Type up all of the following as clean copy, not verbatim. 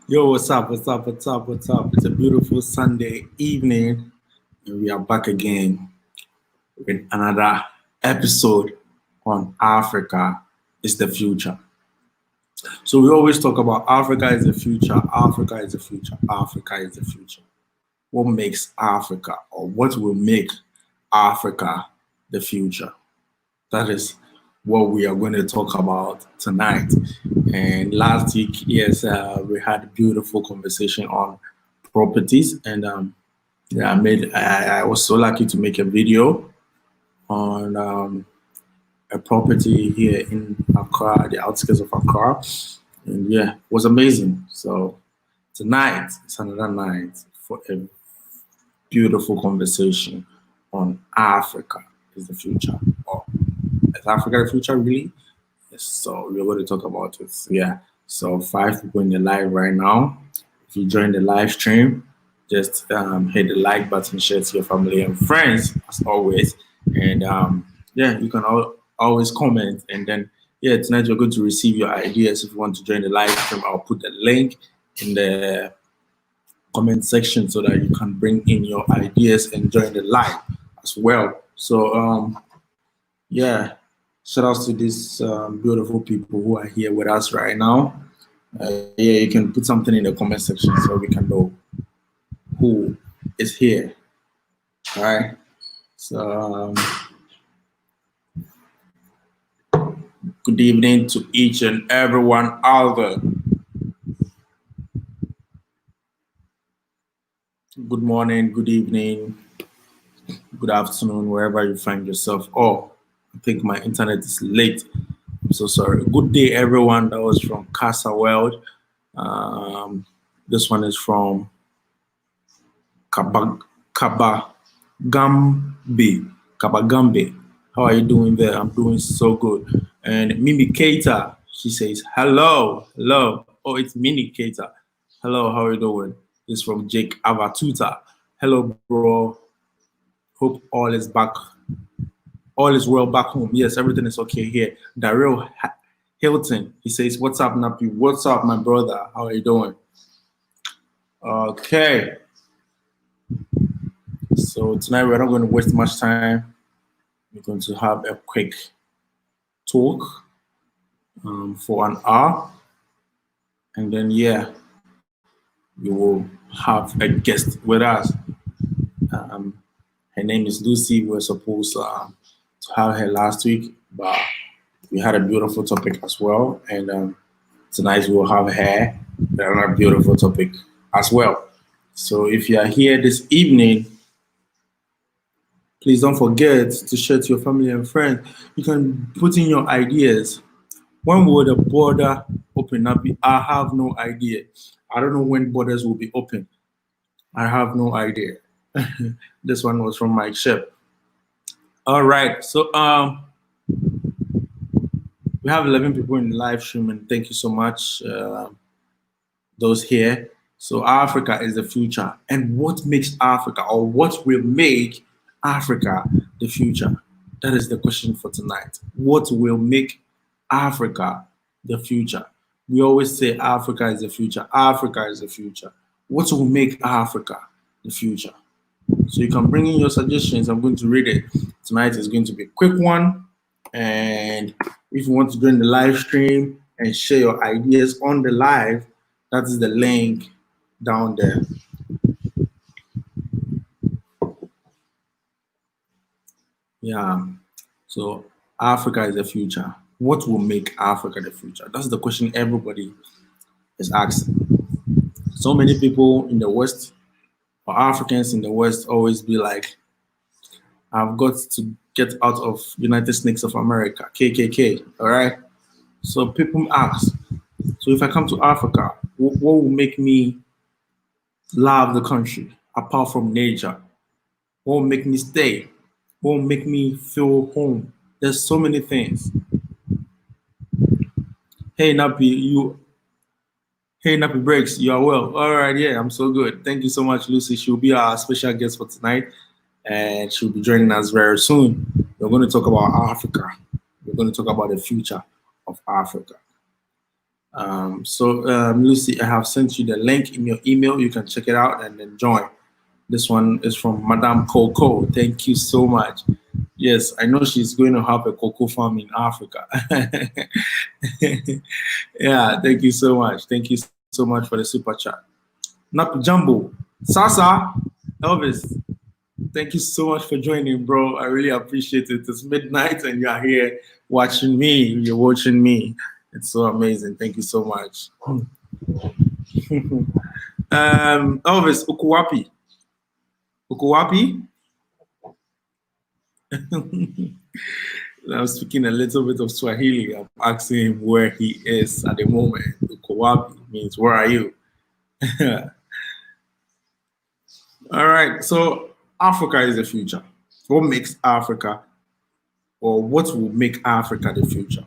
Yo, what's up? What's up? What's up? What's up? It's a beautiful Sunday evening, and we are back again with another episode on Africa is the future. So we always talk about Africa is the future, Africa is the future, Africa is the future. What makes Africa or what will make Africa the future? That is what we are going to talk about tonight. And last week, yes, we had a beautiful conversation on properties, and yeah, I was so lucky to make a video on a property here in Accra, the outskirts of Accra, and yeah, it was amazing. So tonight is another night for a beautiful conversation on Africa is the future. Or is Africa the future really? Yes, so we're going to talk about it. Yeah. So 5 people in the live right now. If you join the live stream, just hit the like button, share to your family and friends as always. And yeah, you can always comment. And then yeah, tonight you're going to receive your ideas. If you want to join the live stream, I'll put the link in the comment section so that you can bring in your ideas and join the live as well. So yeah, shout outs to these beautiful people who are here with us right now. Yeah, you can put something in the comment section so we can know who is here. All right. So good evening to each and everyone out there. Good morning, good evening, good afternoon, wherever you find yourself. Oh, I think my internet is late. I'm so sorry. Good day, everyone. That was from Casa World. This one is from Kabagambe. Kabagambe. How are you doing there? I'm doing so good. And Mimi Keita, she says, hello, hello. Oh, it's Mini Keita. Hello, how are you doing? This is from Jake Avatuta. Hello, bro. Hope all is back. All is well back home. Yes, everything is okay here. Daryl Hilton, he says, what's up, Nappy? What's up, my brother? How are you doing? Okay. So tonight we're not going to waste much time. We're going to have a quick talk for an hour. And then, yeah, we will have a guest with us. Her name is Lucy. We were supposed to have her last week, but we had a beautiful topic as well. And tonight we will have her, another beautiful topic as well. So if you are here this evening, please don't forget to share to your family and friends. You can put in your ideas. When will the border open up? I have no idea. I don't know when borders will be open. I have no idea. This one was from Mike Shep. All right. So we have 11 people in the live stream, and thank you so much, those here. So Africa is the future. And what makes Africa, or what will make Africa the future? That is the question for tonight. What will make Africa the future? We always say Africa is the future. Africa is the future. What will make Africa the future? So you can bring in your suggestions. I'm going to read it. Tonight is going to be a quick one. And if you want to join the live stream and share your ideas on the live, that is the link down there. Yeah. So Africa is the future. What will make Africa the future? That's the question everybody is asking. So many people in the West, or Africans in the West, always be like, I've got to get out of United States of America, KKK, all right? So people ask, so if I come to Africa, what will make me love the country apart from nature? What will make me stay? What will make me feel home? There's so many things. Hey Nappy, hey Nappy Breaks, you are well. All right, yeah, I'm so good. Thank you so much, Lucy. She'll be our special guest for tonight, and she'll be joining us very soon. We're going to talk about Africa. We're going to talk about the future of Africa. Lucy, I have sent you the link in your email. You can check it out and then join. This one is from Madame Coco. Thank you so much. Yes, I know she's going to have a cocoa farm in Africa. Yeah, thank you so much. Thank you so much for the super chat. Nap Jumbo, Sasa, Elvis, thank you so much for joining, bro. I really appreciate it. It's midnight and you are here watching me. You're watching me. It's so amazing. Thank you so much. Elvis, Ukuwapi. Ukuwapi? I'm speaking a little bit of Swahili. I'm asking him where he is at the moment. Ukuwapi means where are you? All right. So Africa is the future. What makes Africa, or what will make Africa the future?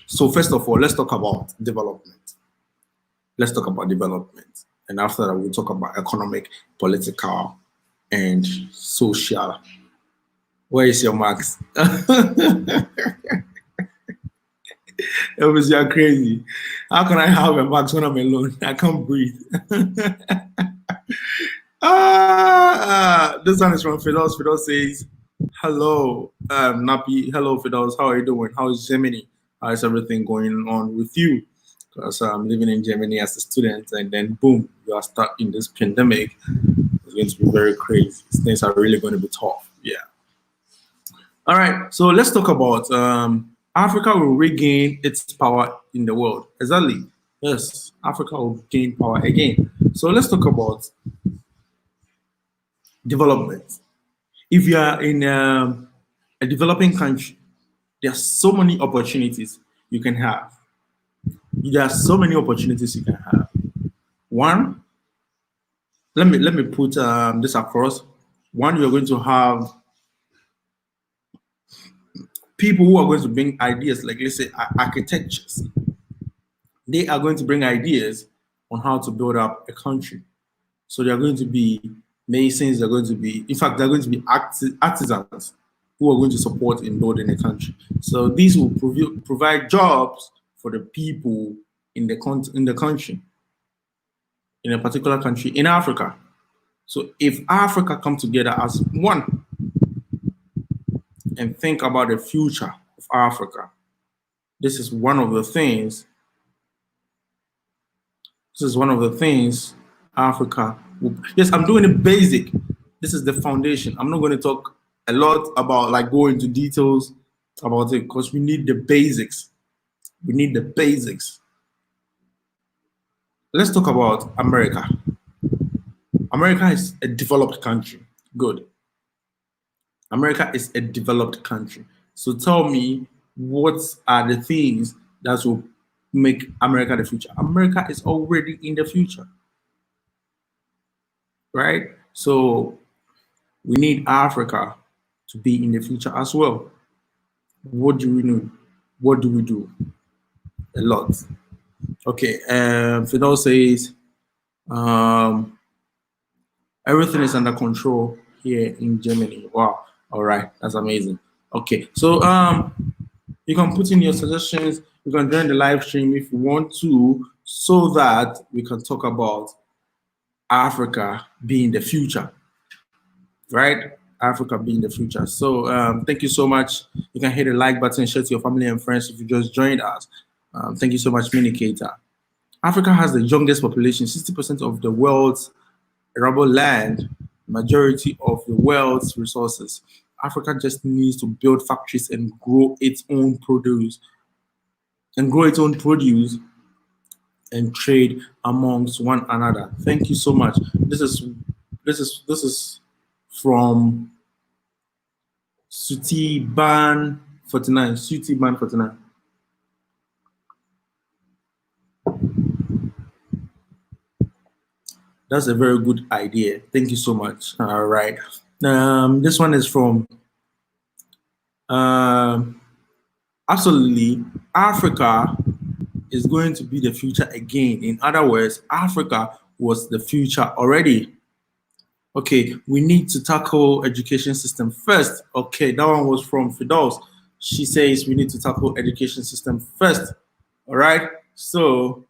So first of all, let's talk about development. Let's talk about development. And after that, we'll talk about economic, political, and social. Where is your Max? Elvis, you're crazy. How can I have a Max when I'm alone? I can't breathe. This one is from Fidos. Fidos says, hello, Napi. Hello, Fidos. How are you doing? How is Germany? How is everything going on with you? Because I'm living in Germany as a student, and then boom, you are stuck in this pandemic. It's going to be very crazy. Things are really going to be tough. Yeah. All right. So let's talk about Africa will regain its power in the world. Exactly. Yes, Africa will gain power again. So let's talk about development. If you are in a developing country, there are so many opportunities you can have. There are so many opportunities you can have. One, let me put this across. One, you're going to have people who are going to bring ideas, like let's say architectures. They are going to bring ideas on how to build up a country. So there are going to be masons, they're going to be, in fact, they're going to be artisans who are going to support in building a country. So these will provide jobs for the people in the country, in a particular country in Africa. So if Africa come together as one and think about the future of Africa, this is one of the things. This is one of the things Africa will, yes, I'm doing it basic. This is the foundation. I'm not going to talk a lot about like go into details about it because we need the basics. We need the basics. Let's talk about America. America is a developed country. Good. America is a developed country. So tell me, what are the things that will make America the future? America is already in the future, right? So we need Africa to be in the future as well. What do we know? What do we do? A lot. Okay, Fidel says, everything is under control here in Germany. Wow. All right, that's amazing. Okay, so you can put in your suggestions. You can join the live stream if you want to, so that we can talk about Africa being the future, right? Africa being the future. So thank you so much. You can hit the like button, share to your family and friends if you just joined us. Thank you so much, Minicator. Africa has the youngest population, 60% of the world's arable land, majority of the world's resources. Africa just needs to build factories and grow its own produce, and trade amongst one another. Thank you so much. This is from Sutiban 49. Sutiban 49. That's a very good idea. Thank you so much. All right. This one is from absolutely, Africa is going to be the future again. In other words, Africa was the future already. Okay, we need to tackle education system first. Okay, that one was from Fidos. She says we need to tackle education system first. All right, so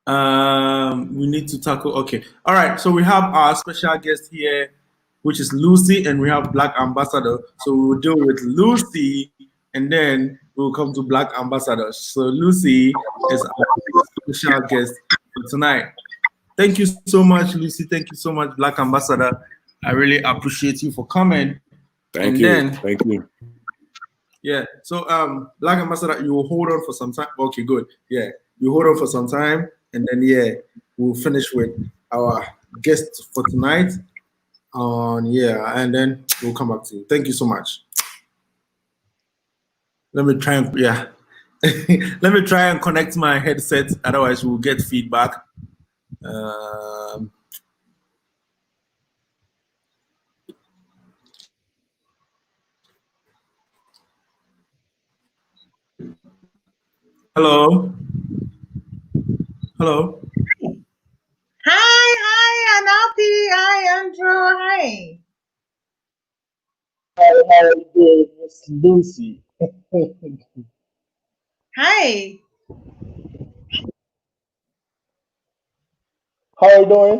We need to tackle. Okay. All right. So we have our special guest here, which is Lucy, and we have Black Ambassador. So we will deal with Lucy, and then we'll come to Black Ambassador. So Lucy is our special guest for tonight. Thank you so much, Lucy. Thank you so much, Black Ambassador. I really appreciate you for coming. Thank you. Thank you. Yeah. So Black Ambassador, you will hold on for some time. Okay, good. Yeah. You hold on for some time, and then we'll finish with our guest for tonight. And then we'll come back to you. Thank you so much. Let me try and let me try and connect my headset, otherwise we'll get feedback. Hello. Hello. Hi, Anapi. Hi, Andrew. Hi. How are you doing, Miss Lucy? Hi. How are you doing?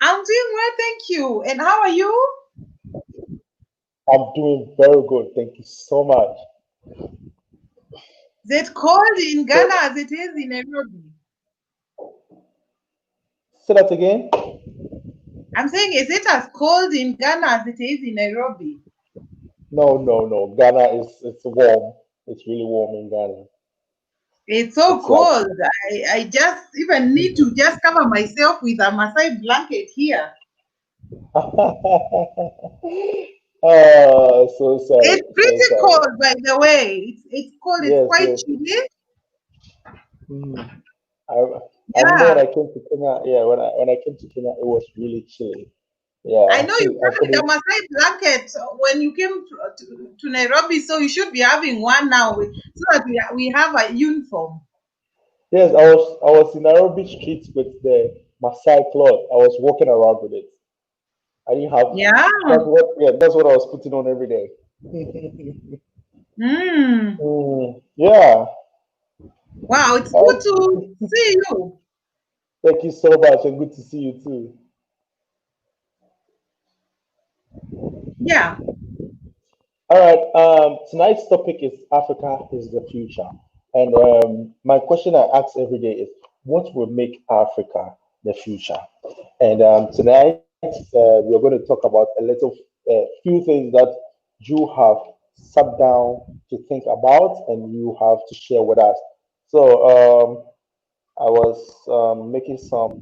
I'm doing well, thank you. And how are you? I'm doing very good. Thank you so much. Is it cold in Ghana as it is in Nairobi? Say that again. I'm saying, is it as cold in Ghana as it is in Nairobi? No. Ghana it's warm. It's really warm in Ghana. It's so cold. I just even need to just cover myself with a Maasai blanket here. Oh, so sorry. It's pretty cold, by the way. It's cold. Yes, it's quite yes. chilly. I remember when I came to Kenya. Yeah, when I came to Kenya, it was really chilly. Yeah, I know you carried the Maasai blanket when you came to Nairobi, so you should be having one now, so that we have a uniform. Yes, I was in Nairobi streets with the Maasai cloth. I was walking around with it. I didn't have. Yeah. That's what I was putting on every day. Yeah. Wow, it's good to see you. Thank you so much, and good to see you too. Yeah. All right. Tonight's topic is Africa is the future, and my question I ask every day is, what will make Africa the future? And tonight we're going to talk about a little few things that you have sat down to think about, and you have to share with us. So I was making some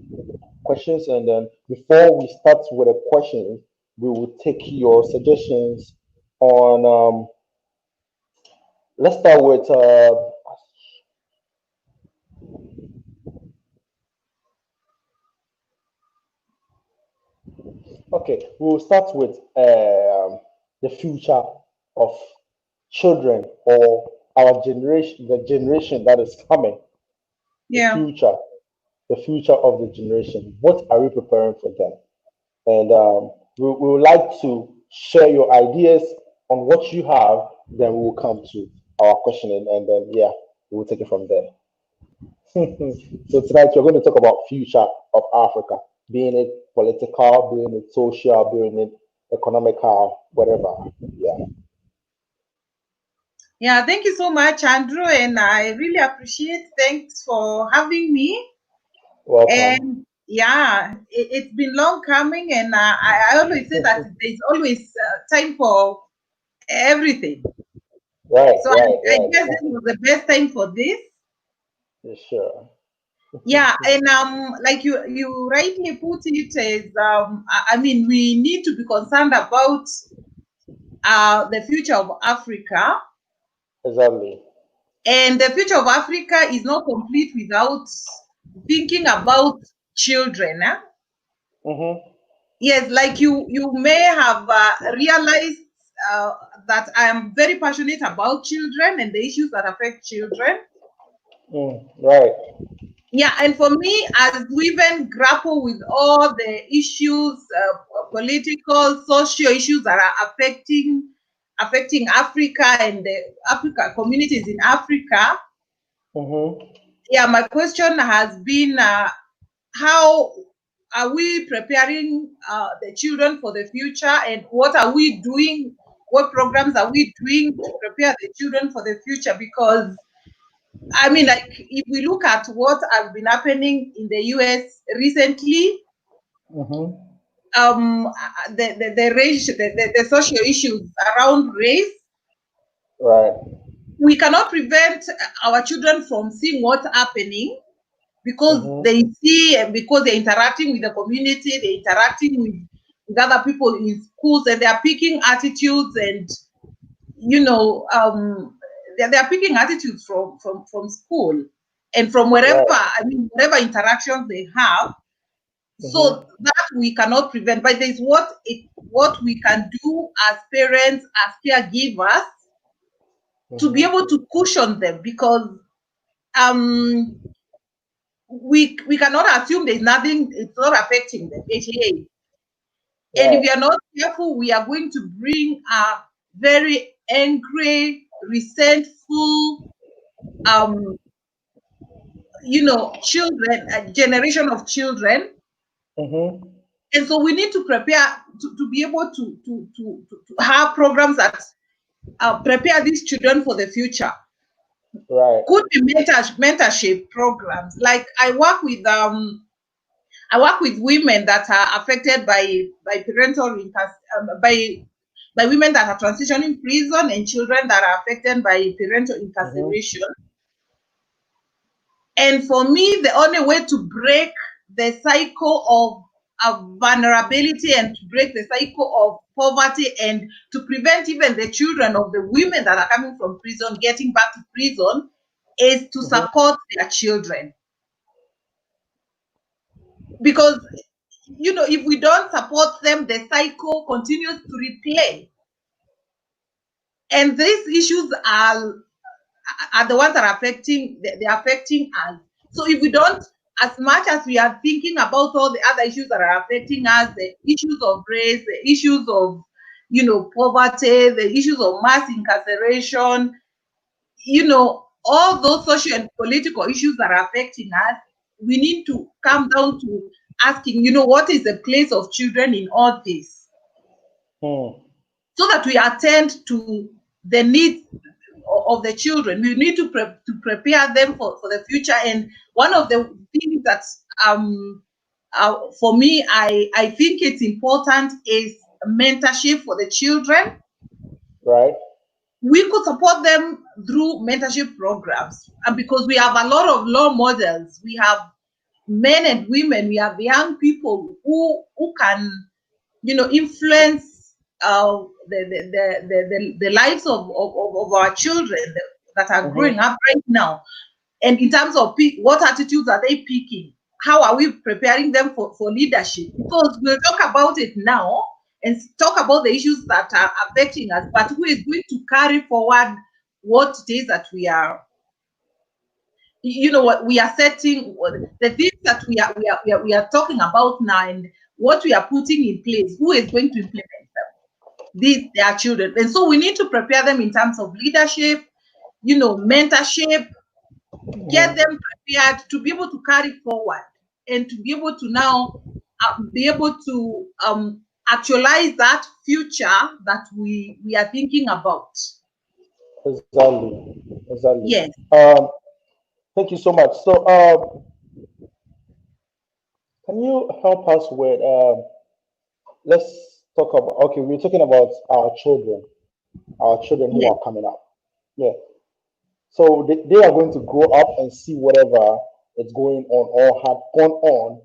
questions, and then before we start with the questions, we will take your suggestions on. Let's start with. Okay, we will start with the future of children or our generation, the generation that is coming. Yeah. The future of the generation. What are we preparing for them? And we would like to share your ideas on what you have. Then we will come to our questioning, and then we will take it from there. So tonight we're going to talk about future of Africa, being it political, being it social, being it economical, whatever. Yeah. Yeah, thank you so much, Andrew, and I really appreciate. Thanks for having me. Welcome. And yeah, it's been long coming, and I always say that there's always time for everything. Right. So I guess this was the best time for this. Yeah, sure. Yeah, and like you rightly put it, is I mean, we need to be concerned about the future of Africa. Exactly. And the future of Africa is not complete without thinking about children. Yes, like you may have realized that I am very passionate about children and the issues that affect children. Right. Yeah, and for me, as we even grapple with all the issues, political, social issues that are affecting Africa and the Africa communities in Africa, yeah, my question has been how are we preparing the children for the future, and what are we doing? What programs are we doing to prepare the children for the future? Because I mean, like, if we look at what has been happening in the US recently, the race, the social issues around race, Right. we cannot prevent our children from seeing what's happening, because they see, and because they're interacting with the community, they're interacting with other people in schools, and they are picking attitudes, and they are picking attitudes from school and from wherever. Right. I mean, whatever interactions they have. So that we cannot prevent, but there's what we can do as parents, as caregivers, to be able to cushion them, because we cannot assume there's nothing, it's not affecting them. And if we are not careful, we are going to bring a very angry, resentful, children, a generation of children. And so we need to prepare to be able to have programs that prepare these children for the future. Right. Could be mentorship programs. Like I work with women that are affected by parental by women that are transitioning prison, and children that are affected by parental incarceration. And for me, the only way to break the cycle of vulnerability, and to break the cycle of poverty, and to prevent even the children of the women that are coming from prison getting back to prison, is to support their children. Because, if we don't support them, the cycle continues to replay. And these issues are the ones that are affecting us. So if we don't, as much as we are thinking about all the other issues that are affecting us, the issues of race, the issues of poverty, the issues of mass incarceration, all those social and political issues that are affecting us, we need to come down to asking, what is the place of children in all this? So that we attend to the needs of the children. We need to prepare them for the future. And one of the things that for me, I think it's important is mentorship for the children. Right. We could support them through mentorship programs, and because we have a lot of role models, we have men and women, we have young people who can influence the lives of our children that are growing up right now. And in terms of what attitudes are they picking, how are we preparing them for leadership? Because we'll talk about it now and talk about the issues that are affecting us, but who is going to carry forward what it is that we are, what we are setting, the things that we are talking about now, and what we are putting in place, who is going to implement them? These, their children. And so we need to prepare them in terms of leadership, mentorship, get them prepared to be able to carry forward, and to be able to now be able to actualize that future that we are thinking about. Exactly. Yes. Thank you so much. So, can you help us with? Let's talk about. Okay, we're talking about our children who Yes. are coming up. Yeah. So they are going to grow up and see whatever is going on or had gone on.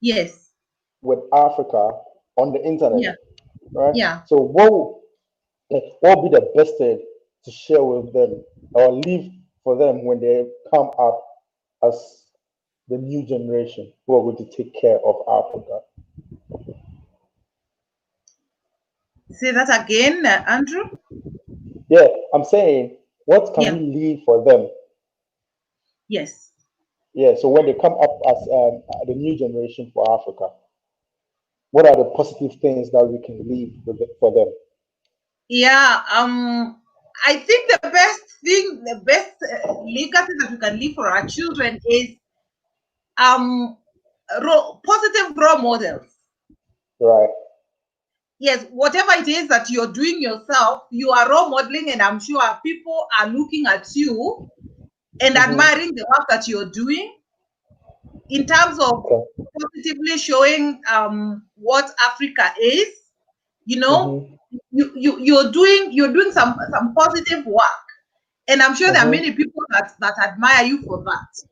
Yes. With Africa on the internet. Yeah. Right. Yeah. So what would be the best thing to share with them or leave for them when they come up as the new generation who are going to take care of Africa? Say that again, Andrew. Yeah, I'm saying, what can we leave for them? Yes. Yeah, so when they come up as the new generation for Africa, what are the positive things that we can leave for them? Yeah. I think the best thing, the best legacy that we can leave for our children is positive role models. Right. Yes, whatever it is that you're doing yourself, you are role modeling, and I'm sure people are looking at you and admiring the work that you're doing in terms of positively showing what Africa is. You know, you're doing some positive work, and I'm sure there are many people that admire you for that.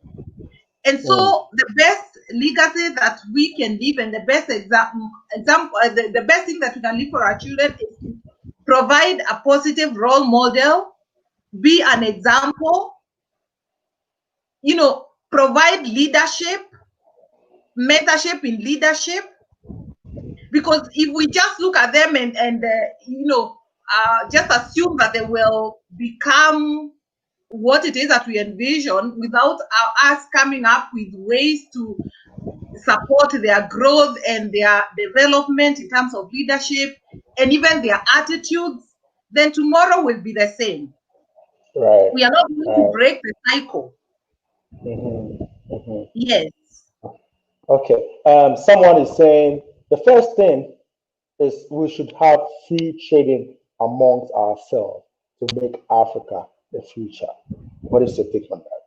And so the best legacy that we can leave, and the best example, the best thing that we can leave for our children is to provide a positive role model, be an example, you know, provide leadership, mentorship in leadership. Because if we just look at them and you know, just assume that they will become what it is that we envision without us coming up with ways to support their growth and their development in terms of leadership and even their attitudes, then tomorrow will be the same. Right. We are not going to break the cycle. Yes. Okay. Someone is saying the first thing is we should have free trading amongst ourselves to make Africa the future. What is your take on that?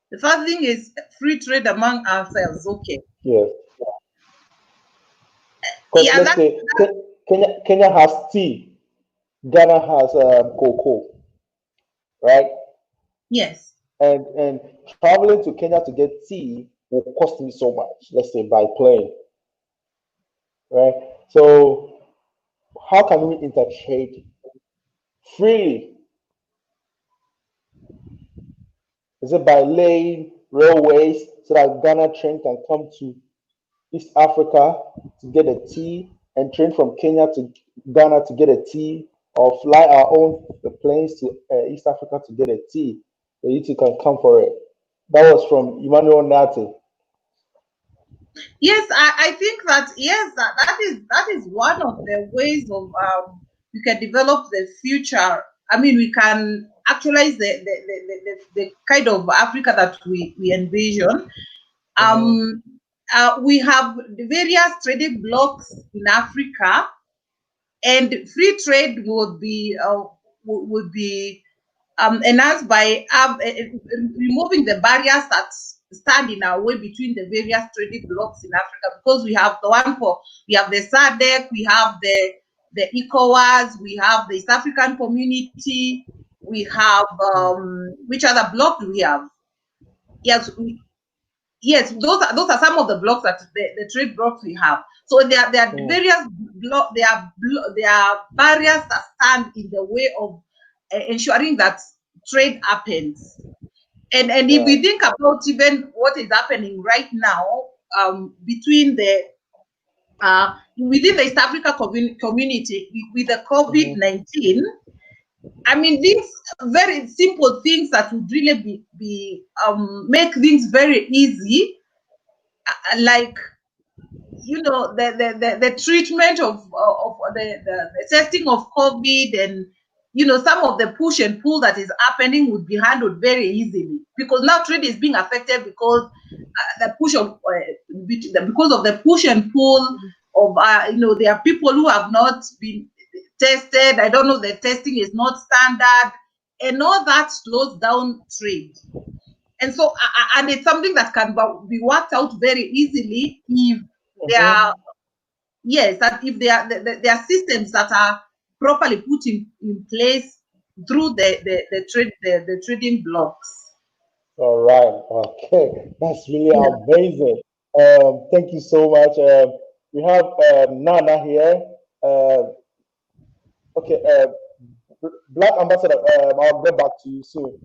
The first thing is free trade among ourselves. Okay. Yes. Because let's say Kenya has tea, Ghana has cocoa, right? Yes. And traveling to Kenya to get tea will cost me so much, let's say by plane, right? So how can we intertrade freely? Is it by laying railways so that Ghana train can come to East Africa to get a tea and train from Kenya to Ghana to get a tea, or fly our own planes to East Africa to get a tea? So you two can come for it. That was from Emmanuel Nati. Yes, I think that yes, that is one of the ways of you can develop the future. I mean, we can actualize the kind of Africa that we envision. We have the various trading blocks in Africa, and free trade would be enhanced by removing the barriers that stand in our way between the various trading blocks in Africa, because we have the SADC, we have the ECOWAS, we have the East African Community, we have which other block do we have? Yes, those are some of the blocks that the trade blocks we have. So there are various there are barriers that stand in the way of ensuring that trade happens. And if we think about even what is happening right now between the within the East Africa community with the COVID-19, I mean, these very simple things that would really be make things very easy, like, you know, the treatment of the testing of COVID, and, you know, some of the push and pull that is happening would be handled very easily, because now trade is being affected because the push of because of the push and pull of you know, there are people who have not been tested. I don't know, the testing is not standard, and all that slows down trade. And so, and it's something that can be worked out very easily if there are, yes, that if there are systems that are properly put in place through the trading blocks. All right. Okay. That's really amazing. Thank you so much. We have Nana here. Okay. Black Ambassador, I'll get back to you soon.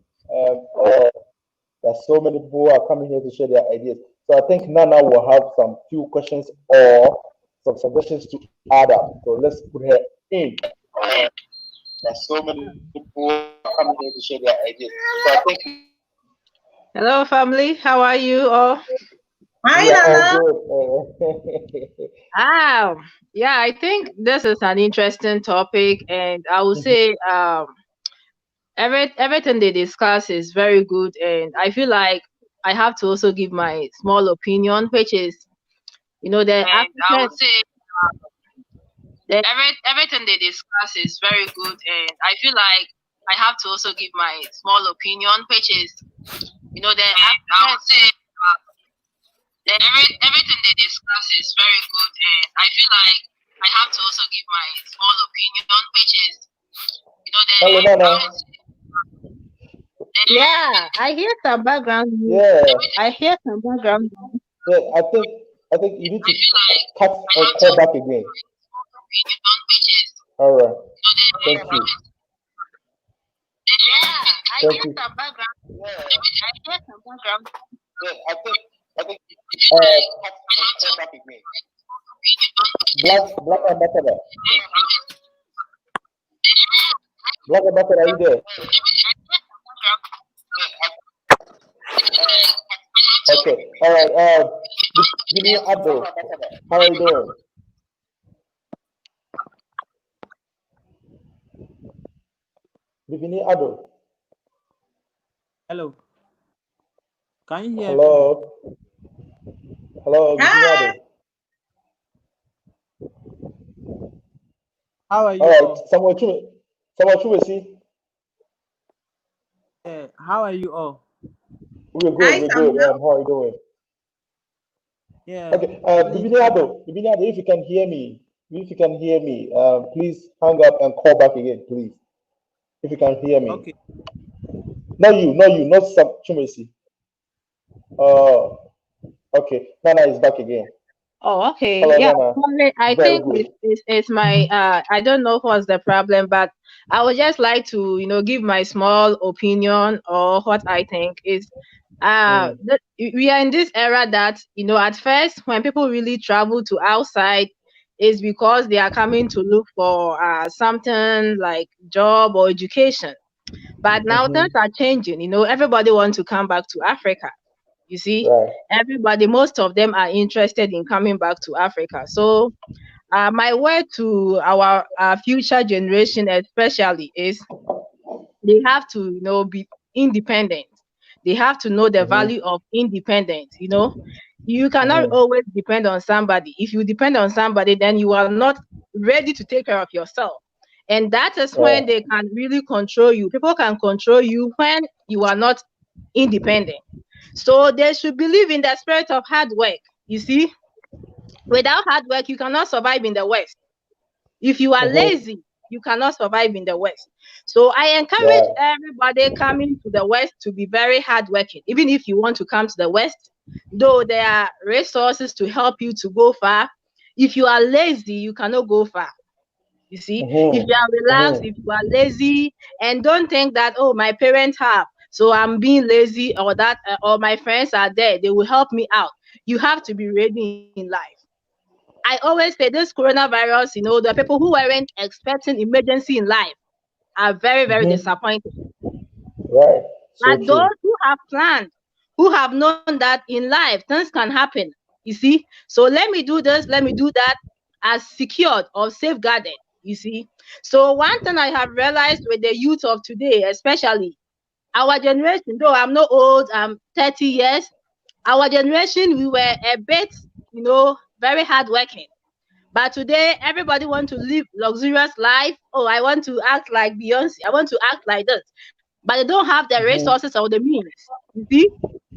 There's so many people who are coming here to share their ideas. So I think Nana will have some few questions or some suggestions to add up. So let's put her in. There's so many people who are coming here to share their ideas. So I think. Hello, family. How are you all? Hi, Nana. Yeah, I think this is an interesting topic, and I would say Everything they discuss is very good, and I feel like I have to also give my small opinion, which is, the And I African would say the everything they discuss is very good, and I feel like I have to also give my small opinion, which is, the I would say everything they discuss is very good, and I feel like I have to also give my small opinion, which is, Hello, I Nana. would say Yeah, I hear some background noise. Yeah, I hear some background noise. yeah. I think you need I to feel like cut I and have to call back again. small opinion, which is, All right. the Thank you. yeah, I Thank hear you. some background. I hear some background. Yeah, I think I feel like cut I and have to call back again. opinion, Black Ambassador. which is, Black Ambassador, are you there? Okay. All right. Give me Abdul. How are you doing? Bibini Ado. Hello, can you hear me? Hello. Hello, Bibini Hi. Ado. How are All you right. all? Samuel Chumesi. How are you all? We're good. Hi, We're good. Samuel. How are you doing? Yeah, Okay. please. Bibini Ado, if you can hear me, please hang up and call back again, please. If you can hear me. Okay, Not Sam Chumesi. Uh, okay. Nana is back again. Oh, okay. Hello, Yeah, Nana. probably I Very think good. it's my I don't know what's the problem, but I would just like to, give my small opinion or what I think is Mm, we are in this era that, at first when people really travel to outside is because they are coming to look for something like job or education. But now mm-hmm. things are changing, everybody wants to come back to Africa. You see, Right. everybody, most of them are interested in coming back to Africa. So, my word to our future generation, especially, is they have to, be independent. They have to know the Mm-hmm. value of independence. You cannot Mm-hmm. always depend on somebody. If you depend on somebody, then you are not ready to take care of yourself. And that is when Right. they can really control you. People can control you when you are not independent. So they should believe in the spirit of hard work. You see, without hard work, you cannot survive in the West. If you are Mm-hmm. lazy, you cannot survive in the West. So I encourage Right. everybody coming to the West to be very hardworking. Even if you want to come to the West, though there are resources to help you to go far, if you are lazy, you cannot go far. You see, if you Mm-hmm. are relaxed, if Mm-hmm. you are lazy, and don't think that, oh, my parents have, so I'm being lazy, or that, or my friends are there, they will help me out. You have to be ready in life. I always say this coronavirus, the people who weren't expecting emergency in life are very, very Mm-hmm. disappointed. Right. So But those true. who have planned, who have known that in life things can happen, you see. So let me do this, let me do that, as secured or safeguarded, you see. So one thing I have realized with the youth of today, especially our generation, though I'm not old, I'm 30 years, our generation, we were a bit, very hardworking. But today, everybody want to live luxurious life. Oh, I want to act like Beyonce. I want to act like this. But they don't have the Mm-hmm. resources or the means. You see,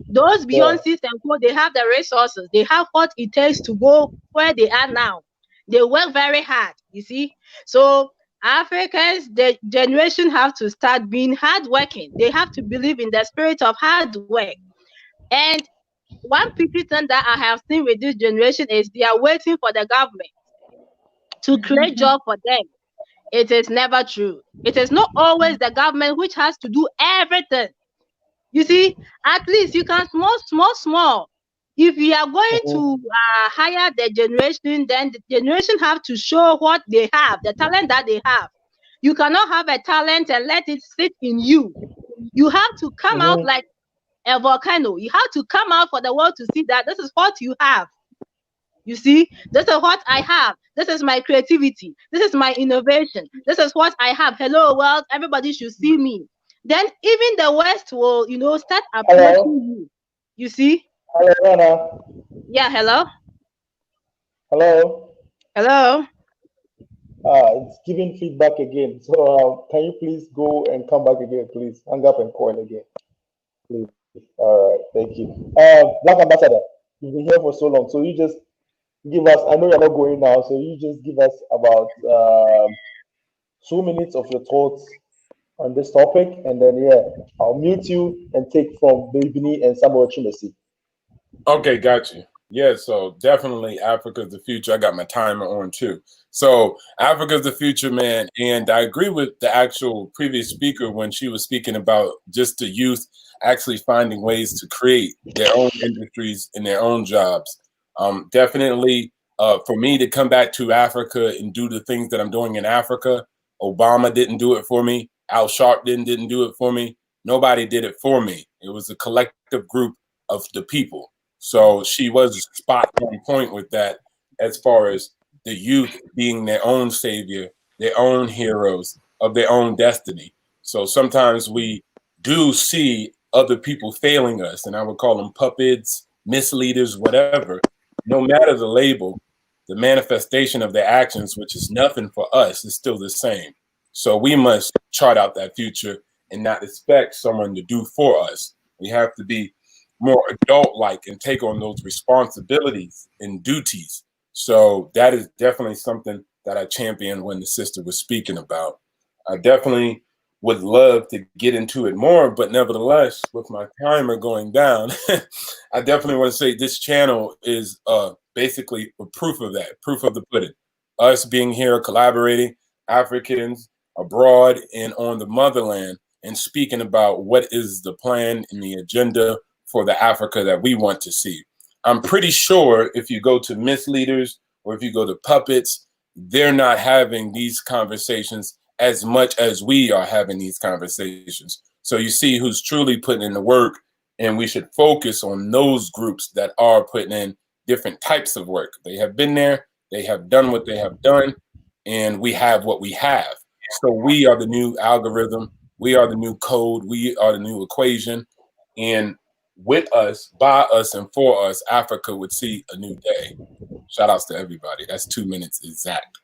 those Yeah. Beyonces and co, they have the resources. They have what it takes to go where they are now. They work very hard. You see, so Africans, the generation have to start being hardworking. They have to believe in the spirit of hard work. And one pity thing that I have seen with this generation is they are waiting for the government to create job for them. It is never true. It is not always the government which has to do everything. You see, at least you can small. If you are going to Mm-hmm. hire the generation, then the generation have to show what they have, the talent that they have. You cannot have a talent and let it sit in you. You have to come out Mm-hmm. like a volcano. You have to come out for the world to see that this is what you have. You see, this is what I have. This is my creativity. This is my innovation. This is what I have. Hello, world. Everybody should see me. then even the West will, start approaching you. You see? Hello, Rana. Yeah, hello? Hello. Hello? It's giving feedback again. So can you please go and come back again, please? Hang up and call again, please. All right, thank you. Black Ambassador, you've been here for so long, so you just give us. I know you're not going now, so you just give us about 2 minutes of your thoughts on this topic, and then I'll mute you and take from Bibini and Samuel Chimesi. Okay, got you. Yeah, so definitely Africa's the future. I got my timer on too. So Africa's the future, man. And I agree with the actual previous speaker when she was speaking about just the youth actually finding ways to create their own industries and their own jobs. Definitely for me to come back to Africa and do the things that I'm doing in Africa, Obama didn't do it for me. Al Sharpton didn't do it for me. Nobody did it for me. It was a collective group of the people. So she was spot on point with that as far as the youth being their own savior, their own heroes of their own destiny. So sometimes we do see other people failing us, and I would call them puppets, misleaders, whatever. No matter the label, the manifestation of their actions, which is nothing for us, is still the same. So we must chart out that future and not expect someone to do for us. We have to be more adult-like and take on those responsibilities and duties. So that is definitely something that I championed when the sister was speaking about. I definitely would love to get into it more, but nevertheless, with my timer going down, I definitely want to say this channel is basically a proof of that, proof of the pudding. Us being here, collaborating, Africans abroad and on the motherland, and speaking about what is the plan and the agenda for the Africa that we want to see. I'm pretty sure if you go to misleaders or if you go to puppets, they're not having these conversations as much as we are having these conversations. So you see who's truly putting in the work, and we should focus on those groups that are putting in different types of work. They have been there, they have done what they have done, and we have what we have. So we are the new algorithm, we are the new code, we are the new equation, and with us, by us, and for us, Africa would see a new day. Shout outs to everybody. That's 2 minutes exact.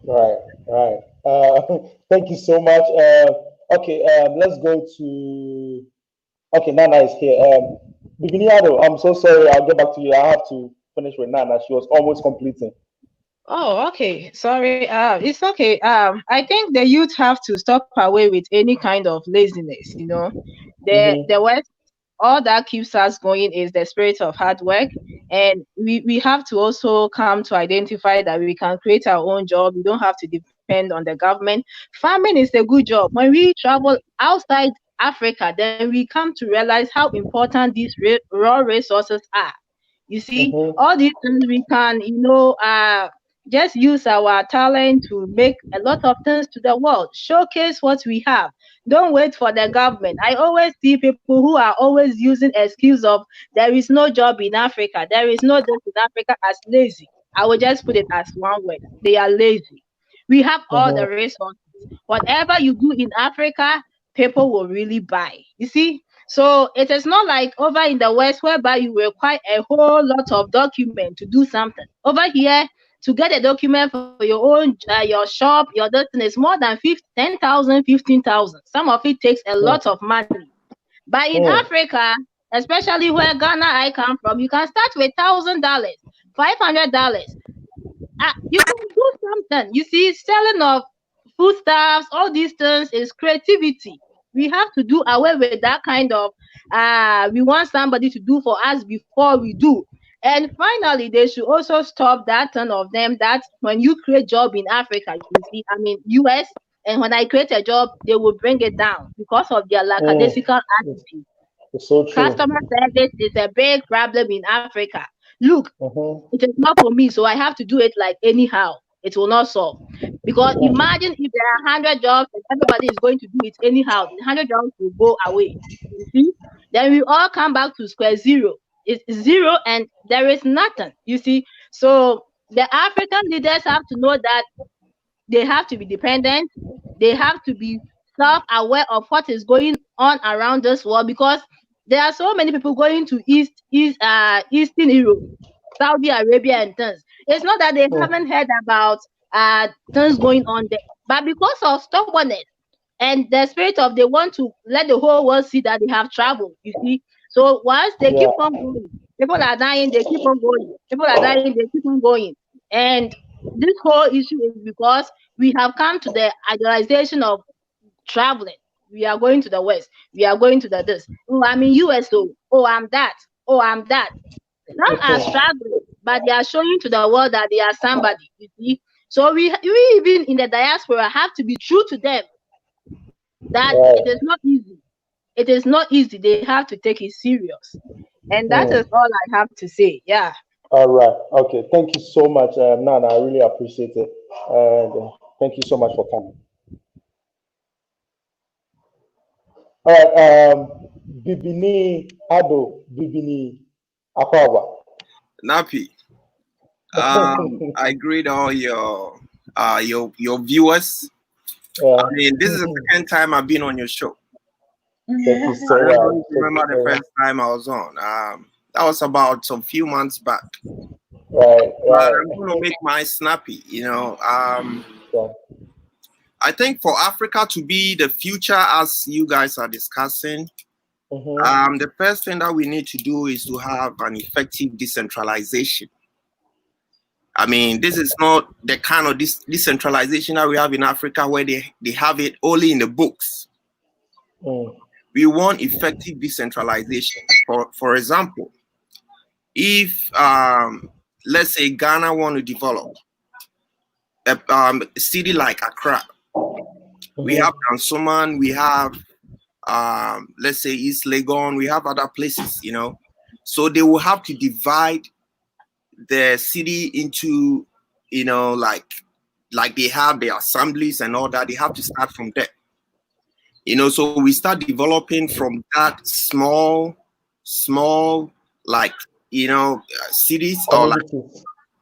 Right. Thank you so much. Okay, let's go to. Okay, Nana is here. Bibiniado, I'm so sorry. I'll get back to you. I have to finish with Nana. She was almost completing. Oh, okay. Sorry. It's okay. I think the youth have to stop away with any kind of laziness. The West, all that keeps us going is the spirit of hard work, and we have to also come to identify that we can create our own job. We don't have to depend on the government. Farming is a good job. When we travel outside Africa, then we come to realize how important these raw resources are. You see, all these things we can, just use our talent to make a lot of things to the world, showcase what we have. Don't wait for the government. I always see people who are always using excuse of there is no job in Africa, there is no job in Africa as lazy. I will just put it as one word. They are lazy. We have all the resources. Whatever you do in Africa, people will really buy. You see? So it is not like over in the West whereby you require a whole lot of document to do something. Over here, to get a document for your own, your shop, your destiny is more than 10,000, 15,000. Some of it takes a lot of money. But in Africa, especially where Ghana I come from, you can start with $1,000, $500. You can do something. You see, selling of foodstuffs, all these things is creativity. We have to do away with that kind of we want somebody to do for us before we do. And finally, they should also stop that turn of them that when you create job in Africa, you see, I mean US, and when I create a job, they will bring it down because of their lackadaisical attitude. It's so true. Customer service is a big problem in Africa. Look, it is not for me, so I have to do it like anyhow. It will not solve. Because imagine if there are 100 jobs and everybody is going to do it anyhow, the 100 jobs will go away. You see? Then we all come back to square zero. It's zero and there is nothing. You see? So the African leaders have to know that they have to be dependent. They have to be self-aware of what is going on around this world, because there are so many people going to Eastern Europe, Saudi Arabia and things. It's not that they haven't heard about things going on there, but because of stubbornness and the spirit of they want to let the whole world see that they have traveled, you see. So once they keep on going, people are dying, they keep on going. People are dying, they keep on going. And this whole issue is because we have come to the idealization of traveling. We are going to the West. We are going to the this. Oh, I'm in US. Oh, I'm that. Oh, I'm that. Some are struggling, but they are showing to the world that they are somebody. You see. So we even in the diaspora have to be true to them that it is not easy. It is not easy. They have to take it serious. And that is all I have to say. Yeah. All right. Okay. Thank you so much, Nana. I really appreciate it. And thank you so much for coming. All right. Bibini Ado, Bibini Akwawa. Napi. I greet all your viewers. I mean, this is the second time I've been on your show. Thank you so I much. remember the first time I was on. That was about some few months back. Right. But I'm going to make mine snappy. I think for Africa to be the future, as you guys are discussing, the first thing that we need to do is to have an effective decentralization. I mean, this is not the kind of decentralization that we have in Africa where they have it only in the books. We want effective decentralization. For example, if let's say Ghana want to develop a city like Accra, we have Dansoman, we have let's say East Legon, we have other places, so they will have to divide the city into, like they have their assemblies and all that. They have to start from there, so we start developing from that small like cities or like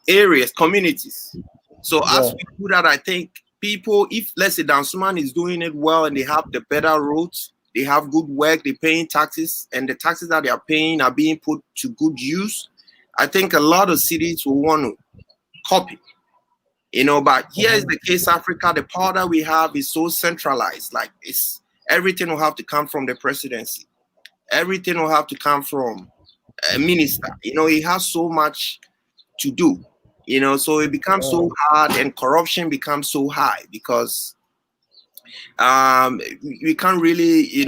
areas, communities. So as we do that, I think people, if let's say Dansuman is doing it well and they have the better roads, they have good work, they're paying taxes, and the taxes that they are paying are being put to good use, I think a lot of cities will want to copy. But here is the case, Africa, the power that we have is so centralized. Like everything will have to come from the presidency. Everything will have to come from a minister. He has so much to do. So it becomes so hard, and corruption becomes so high because we can't really,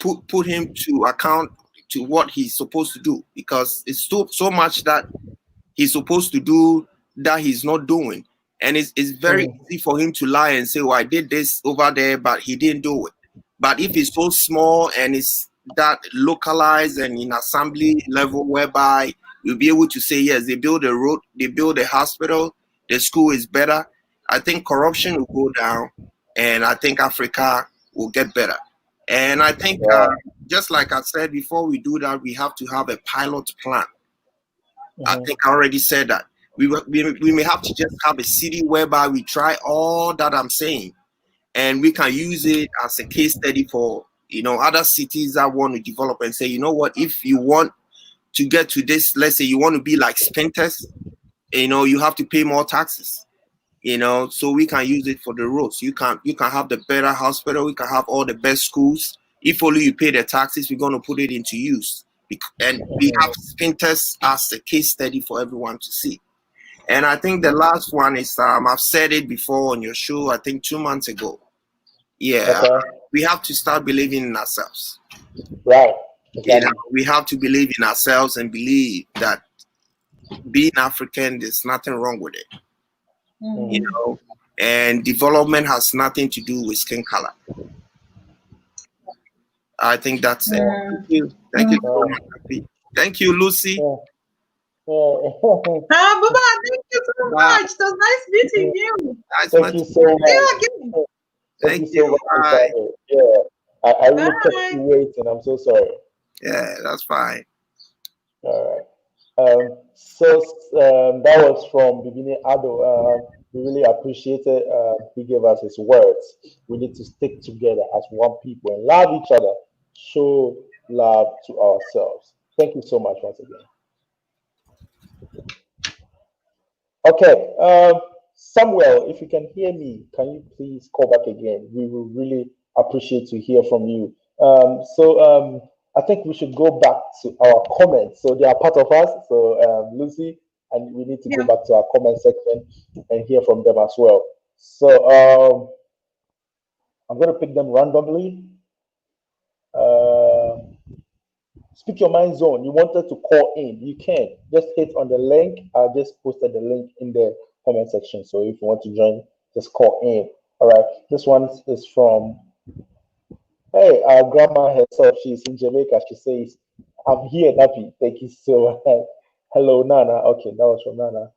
put him to account to what he's supposed to do, because it's so much that he's supposed to do that he's not doing. And it's very easy for him to lie and say, well, I did this over there, but he didn't do it. But if it's so small and it's that localized and in assembly level, whereby you'll be able to say, yes, they build a road, they build a hospital, the school is better, I think corruption will go down, and I think Africa will get better. And I think, just like I said, before we do that, we have to have a pilot plan. I think I already said that. We may have to just have a city whereby we try all that I'm saying, and we can use it as a case study for, other cities that want to develop and say, you know what, if you want to get to this, let's say you want to be like Spintex, you have to pay more taxes. So we can use it for the roads. You can have the better hospital. We can have all the best schools. If only you pay the taxes, we're going to put it into use. And we have Spintex as a case study for everyone to see. And I think the last one is, I've said it before on your show, I think 2 months ago. Yeah, we have to start believing in ourselves. Right. Exactly. We have to believe in ourselves and believe that being African, there's nothing wrong with it. And development has nothing to do with skin color. I think that's it. Thank you. Thank you so much. Thank you, Lucy. Baba, thank you so much. It was nice meeting you. Thank you so much. Thank you. Bye. Yeah, I really kept you waiting. I'm so sorry. Yeah, that's fine. All right. So that was from Bibini Ado. We really appreciate it. He gave us his words. We need to stick together as one people and love each other. Show love to ourselves. Thank you so much once again. Okay, Samuel, if you can hear me, can you please call back again? We will really appreciate to hear from you. I think we should go back to our comments. So they are part of us. So Lucy, and we need to go back to our comment section and hear from them as well. So I'm going to pick them randomly. Speak Your Mind Zone. You wanted to call in. You can just hit on the link. I just posted the link in the comment section. So if you want to join, just call in. All right. This one is from, hey, our grandma herself. She's in Jamaica. She says, I'm here, Nappy. Thank you so much. Hello, Nana. Okay, that was from Nana.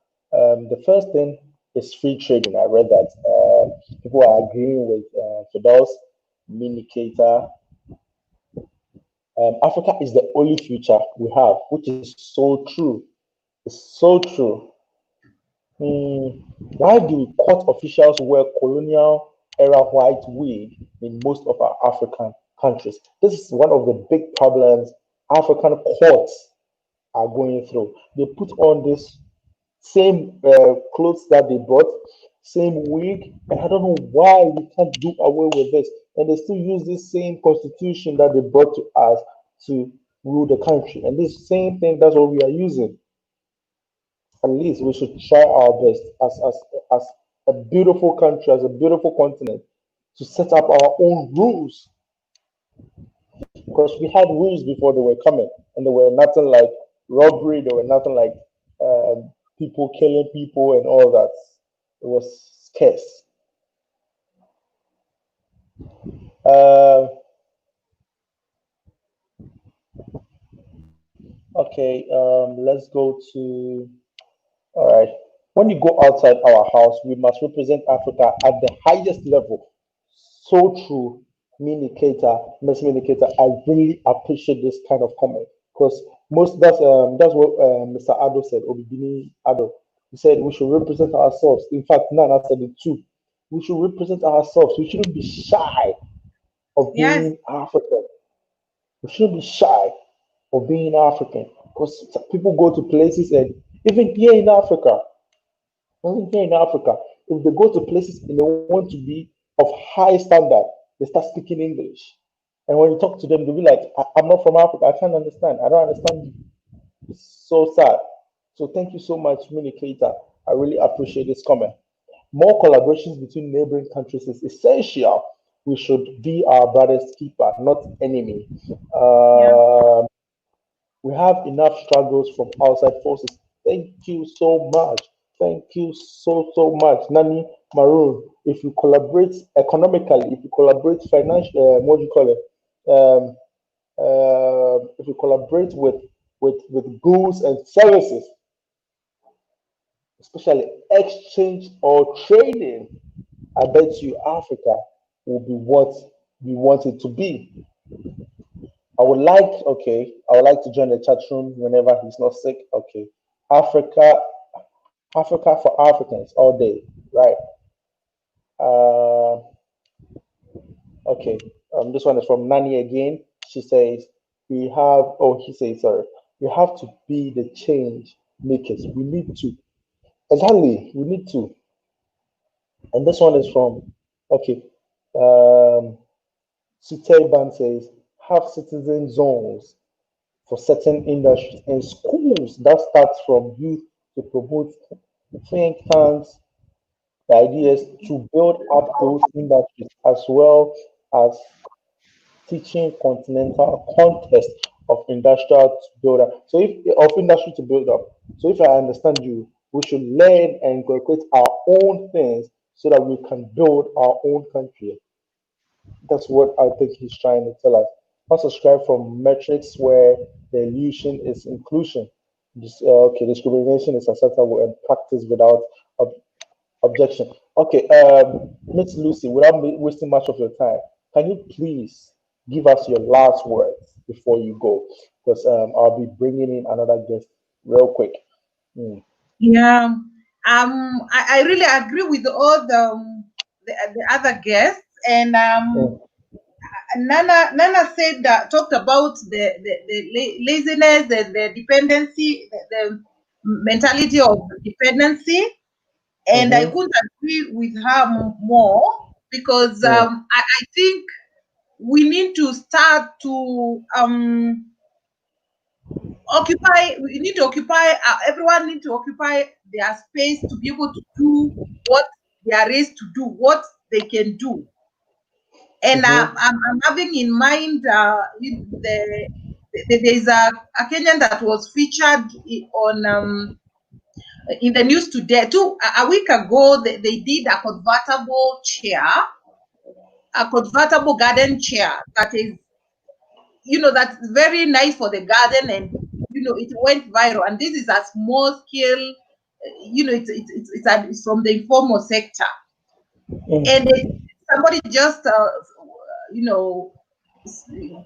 The first thing is free trading. I read that. People are agreeing with Fidel's Minicator. Africa is the only future we have, which is so true. It's so true. Why do court officials wear colonial era white wig in most of our African countries? This is one of the big problems African courts are going through. They put on this same clothes that they bought, same wig, and I don't know why we can't do away with this. And they still use this same constitution that they brought to us to rule the country. And this same thing, that's what we are using. At least we should try our best as a beautiful country, as a beautiful continent, to set up our own rules. Because we had rules before they were coming, and they were nothing like robbery, they were nothing like people killing people and all that. It was scarce. Okay, let's go to, all right. When you go outside our house, we must represent Africa at the highest level. So true, Miss Minicator. I really appreciate this kind of comment because that's what Mr. Ado said, Obibini Ado. He said we should represent ourselves. In fact, Nana said it too. We should represent ourselves. We shouldn't be shy of being African. We shouldn't be shy of being African because people go to places, and even here in Africa, if they go to places and they want to be of high standard, they start speaking English. And when you talk to them, they'll be like, I'm not from Africa. I can't understand. I don't understand you. It's so sad. So thank you so much, Minicator. I really appreciate this comment. More collaborations between neighboring countries is essential. We should be our brother's keeper, not enemy. We have enough struggles from outside forces. Thank you so much. Thank you so much, Nani Maroon. If you collaborate economically, if you collaborate financially, what do you call it? If you collaborate with goods and services, especially exchange or trading, I bet you Africa will be what we want it to be. I would like to join the chat room whenever he's not sick. Okay. Africa for Africans all day, right? Okay. This one is from Nani again. She says, we have to be the change makers. We need to. Exactly, we need to. And this one is from, okay. Sutaiban says, have citizen zones for certain industries and schools that starts from youth to promote think tanks, the idea is to build up those industries as well as teaching continental context of industrial to build up. So of industry to build up. So if I understand you, we should learn and create our own things so that we can build our own country. That's what I think he's trying to tell us. I subscribe from metrics where the illusion is inclusion. Discrimination is acceptable and practice without objection. Okay, Miss Lucy, without wasting much of your time, can you please give us your last words before you go? Because I'll be bringing in another guest real quick. Yeah. I really agree with all the other guests, and Nana said that, talked about the laziness, the dependency, the mentality of dependency, and I couldn't agree with her more, because I think we need to start to everyone need to occupy their space to be able to do what they are raised to do, what they can do. And I'm having in mind there's a Kenyan that was featured on in the news today. A week ago, they did a convertible chair, a convertible garden chair that is, that's very nice for the garden, and it went viral. And this is a small scale, it's from the informal sector, and somebody just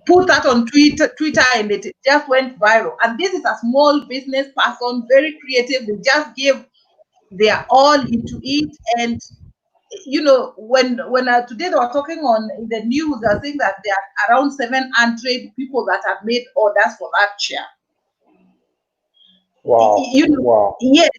put that on Twitter, and it just went viral. And this is a small business person, very creative. They just gave their all into it. And when today they were talking on in the news, they're saying that there are around 700 people that have made orders for that chair. Wow. Wow. Yes.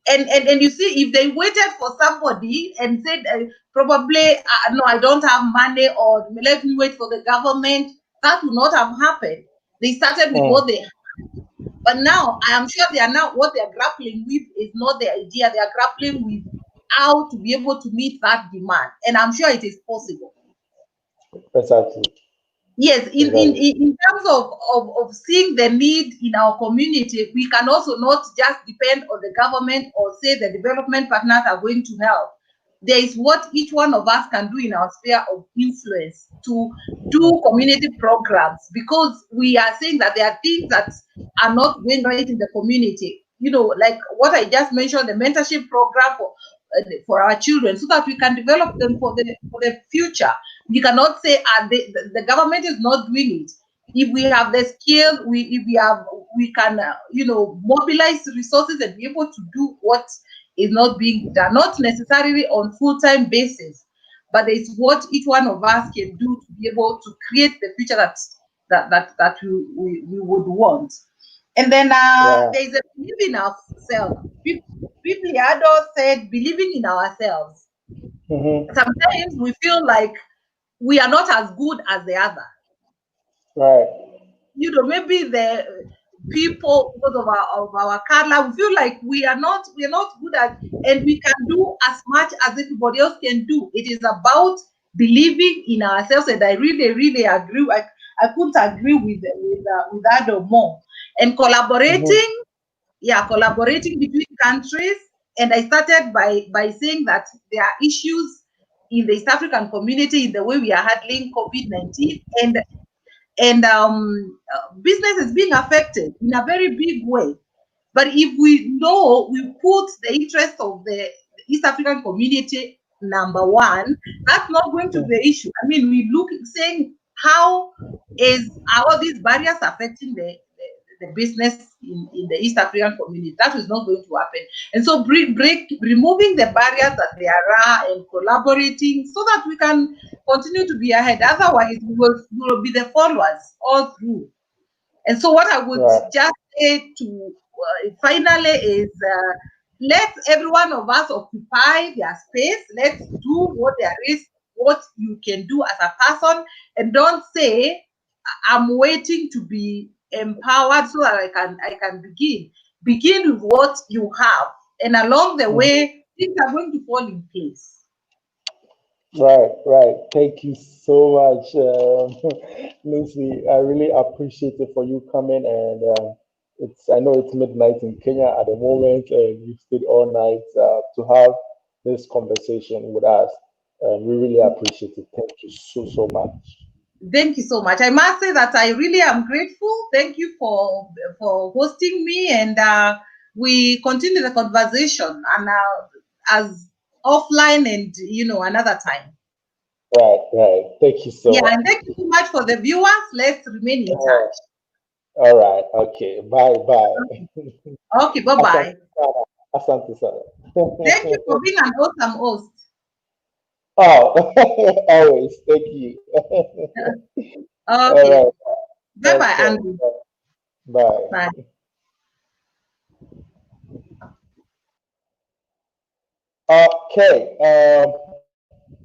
And you see, if they waited for somebody and said, probably, no, I don't have money, or let me wait for the government, that would not have happened. They started with what they had. But now, I am sure what they are grappling with is not the idea. They are grappling with how to be able to meet that demand. And I'm sure it is possible. Exactly. Yes, in terms of seeing the need in our community, we can also not just depend on the government or say the development partners are going to help. There is what each one of us can do in our sphere of influence to do community programs, because we are saying that there are things that are not going right in the community. Like what I just mentioned, the mentorship program for our children, so that we can develop them for the future. You cannot say the government is not doing it. If we have the skill, we can mobilize resources and be able to do what is not being done, not necessarily on full-time basis, but it's what each one of us can do to be able to create the future that we would want. And then there's a belief in ourselves. People said believing in ourselves. Sometimes we feel like we are not as good as the other. Right. Maybe the people, because of our color, we feel like we are not good at, and we can do as much as everybody else can do. It is about believing in ourselves, and I really, really agree. I couldn't agree with that more. And collaborating, collaborating between countries. And I started by saying that there are issues in the East African community in the way we are handling COVID-19, and business is being affected in a very big way. But if we put the interest of the East African community number one, that's not going to be the issue. I mean, we look saying how are these barriers affecting the business in the East African community. That is not going to happen. And so removing the barriers that there are and collaborating so that we can continue to be ahead. Otherwise, we will be the followers all through. And so what I would just say to finally is let every one of us occupy their space. Let's do what there is, what you can do as a person, and don't say, I'm waiting to be empowered so that I can begin. Begin with what you have, and along the way, things are going to fall in place. Right. Thank you so much, Lucy. I really appreciate it for you coming, and I know it's midnight in Kenya at the moment, and you stayed all night to have this conversation with us. We really appreciate it. Thank you so much. Thank you so much. I must say that I really am grateful. Thank you for hosting me, and we continue the conversation and as offline and another time. Right. Thank you so much. Yeah, and thank you so much for the viewers. Let's remain in touch. All right. Okay. Bye. Okay. Bye. Asante sana. Thank you for being an awesome host. Oh, always. Thank you. Okay. All right. Bye-bye, Okay. Andrew. Bye. Bye. Okay.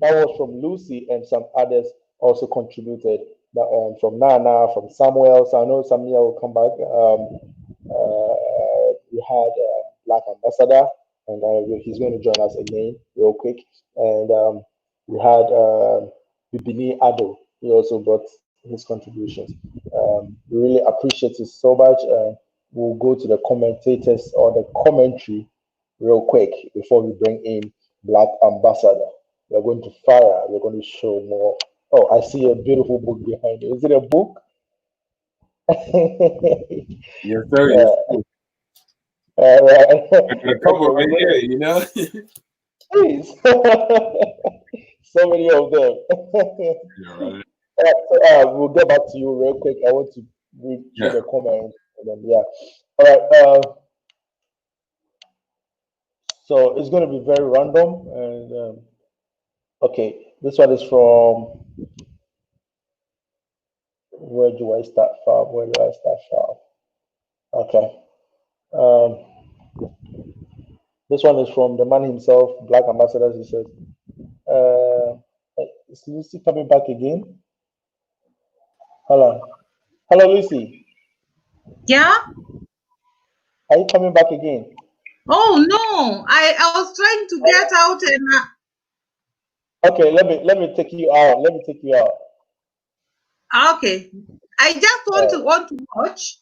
That was from Lucy, and some others also contributed. From Nana, from Samuel. So I know Samuel will come back. We had Black Ambassador, and he's going to join us again real quick. And we had Bibini Ado. He also brought his contributions. We really appreciate it so much. We'll go to the commentators or the commentary real quick before we bring in Black Ambassador. We're going to fire. We're going to show more. Oh, I see a beautiful book behind you. Is it a book? Yes, sir. Yeah. Yes, All right. a couple Okay, right here, you know. please. So many of them. Yeah, right. So, we'll get back to you real quick. I want to read through Yeah. the comments and then yeah. All right. So it's going to be very random and okay. This one is from. Where do I start from? Where do I start from? Okay. This one is from the man himself, Black Ambassadors. He says, is Lucy coming back again? Hello. Hello, Lucy. Yeah? Are you coming back again? Oh no, I was trying to get out and Okay, let me take you out. Let me take you out. okay. I just want to watch.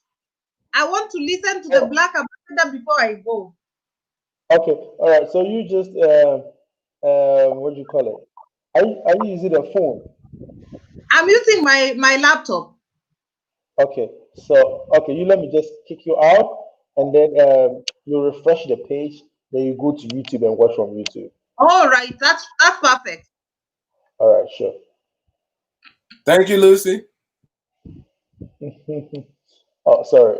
I want to listen to the Black Ambassador before I go. Okay, all right. So you just what do you call it? Are you using a phone? I'm using my laptop. Okay, so okay, you let me just kick you out, and then you refresh the page. Then you go to YouTube and watch from YouTube. All right, that's perfect. All right, sure. Thank you, Lucy. Oh, sorry.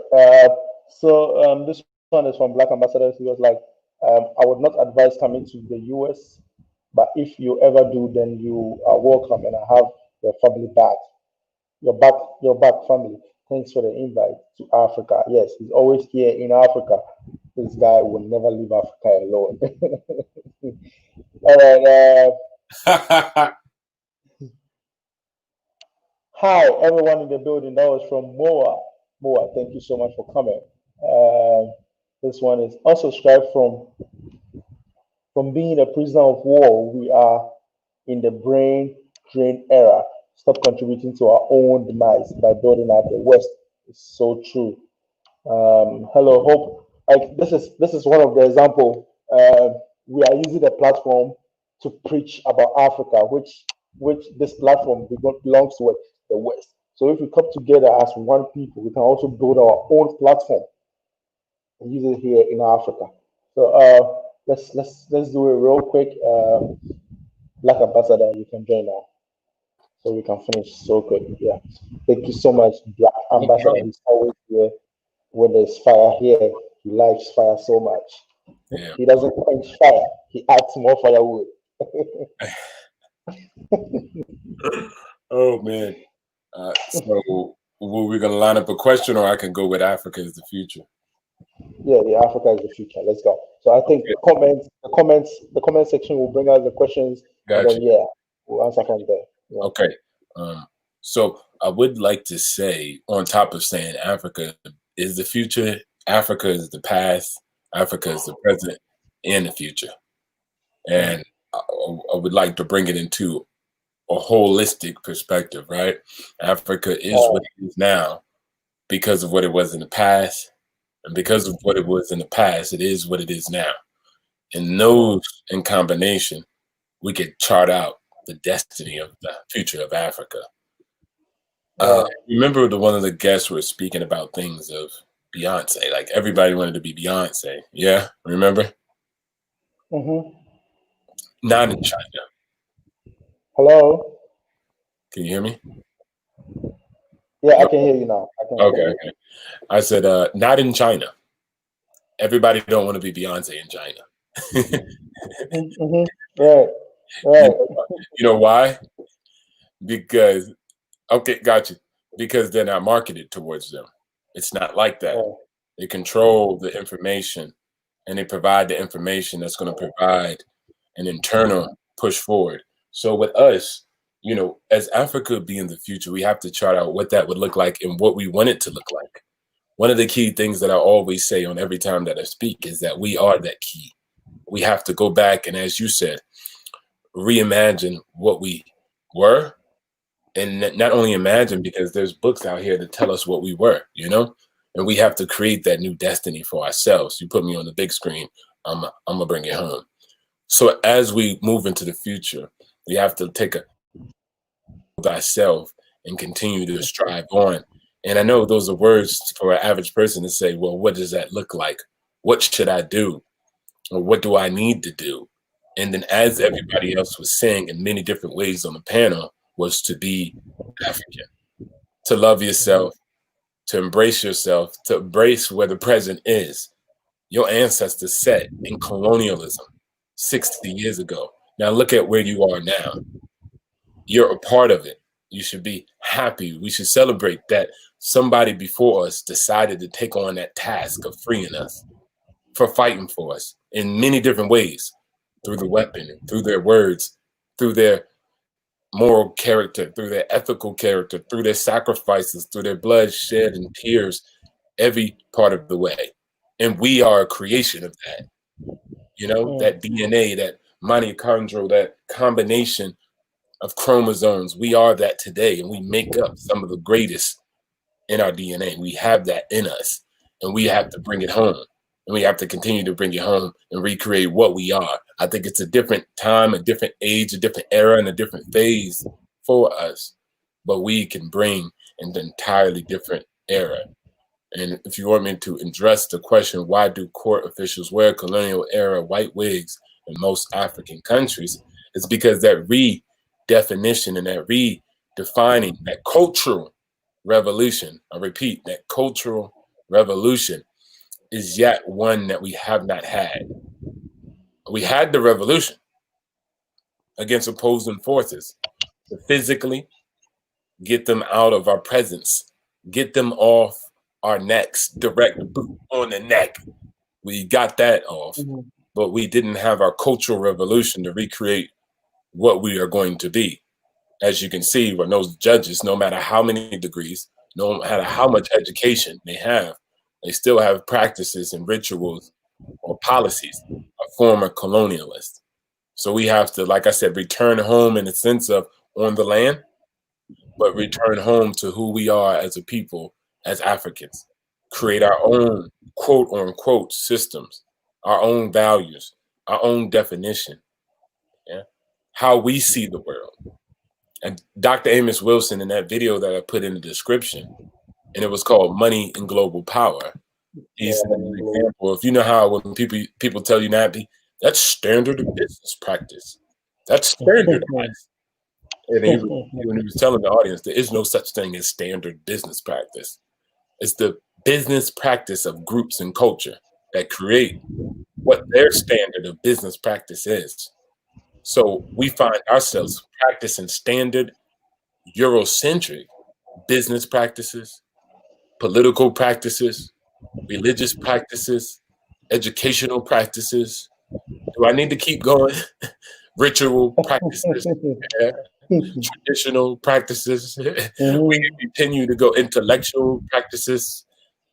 So this one is from Black Ambassadors. He was like, I would not advise coming to the US, but if you ever do, then you are welcome, and I have your family back. Your back family. Thanks for the invite to Africa. Yes, he's always here in Africa. This guy will never leave Africa alone. All right. Hi, everyone in the building. That was from Moa. Moa, thank you so much for coming. This one is unsubscribed from being a prisoner of war. We are in the brain drain era. Stop contributing to our own demise by building up the West. It's so true. Hello, Hope. Like this is one of the example. We are using the platform to preach about Africa, which this platform belongs to the West. So if we come together as one people, we can also build our own platform and use it here in Africa. So let's do it real quick. Black Ambassador, you can join now, so we can finish so quick. Yeah, thank you so much, Black Ambassador. He's always here when there's fire here. He likes fire so much. Yeah. He doesn't quench fire. He adds more firewood. Oh man. So were we gonna line up a question, or I can go with Africa is the future? Yeah, Africa is the future. Let's go. So I think the comment section will bring out the questions. Gotcha. And then, yeah, we'll answer from there. Yeah. Okay. So I would like to say, on top of saying Africa is the future, Africa is the past, Africa is the present, and the future. And I would like to bring it into a holistic perspective, right? Africa is what it is now because of what it was in the past. And because of what it was in the past, it is what it is now. And those in combination, we could chart out the destiny of the future of Africa. Remember one of the guests were speaking about things of Beyonce, like everybody wanted to be Beyonce. Yeah, remember? Mm-hmm. Not in China. Hello? Can you hear me? Yeah, I can hear you now. Okay. I said, not in China. Everybody don't want to be Beyonce in China. Right. Right. You know why? Because, okay, got you. Because they're not marketed towards them. It's not like that. Right. They control the information, and they provide the information that's going to provide an internal push forward. So with us, you know, as Africa being the future, we have to chart out what that would look like and what we want it to look like. One of the key things that I always say on every time that I speak is that we are that key. We have to go back and, as you said, reimagine what we were, and not only imagine, because there's books out here that tell us what we were, you know, and we have to create that new destiny for ourselves. You put me on the big screen, I'm gonna bring it home. So as we move into the future, we have to take a thyself and continue to strive on. And I know those are words for an average person to say, well, what does that look like? What should I do? Or what do I need to do? And then, as everybody else was saying in many different ways on the panel, was to be African, to love yourself, to embrace yourself, to embrace where the present is. Your ancestors set in colonialism 60 years ago. Now look at where you are now. You're a part of it. You should be happy. We should celebrate that somebody before us decided to take on that task of freeing us, for fighting for us in many different ways, through the weapon, through their words, through their moral character, through their ethical character, through their sacrifices, through their blood shed and tears, every part of the way. And we are a creation of that. You know, that DNA, that mitochondrial, that combination of chromosomes, we are that today, and we make up some of the greatest in our DNA. We have that in us, and we have to bring it home, and we have to continue to bring it home and recreate what we are. I think it's a different time, a different age, a different era, and a different phase for us, but we can bring an entirely different era. And if you want me to address the question, why do court officials wear colonial era white wigs in most African countries? It's because that redefinition and that redefining, that cultural revolution, I repeat, that cultural revolution is yet one that we have not had. We had the revolution against opposing forces to physically get them out of our presence, get them off our necks, direct boot on the neck. We got that off, but we didn't have our cultural revolution to recreate what we are going to be. As you can see, when those judges, no matter how many degrees, no matter how much education they have, they still have practices and rituals or policies of former colonialists. So we have to, like I said, return home in the sense of on the land, but return home to who we are as a people, as Africans, create our own quote unquote systems, our own values, our own definition, yeah, how we see the world. And Dr. Amos Wilson, in that video that I put in the description, and it was called Money and Global Power, he's an example. If you know how when people tell you not, that's standard business practice. That's standardized. And when he was telling the audience, there is no such thing as standard business practice. It's the business practice of groups and culture that create what their standard of business practice is. So we find ourselves practicing standard Eurocentric business practices, political practices, religious practices, educational practices. Do I need to keep going? Ritual practices, traditional practices. We continue to go intellectual practices,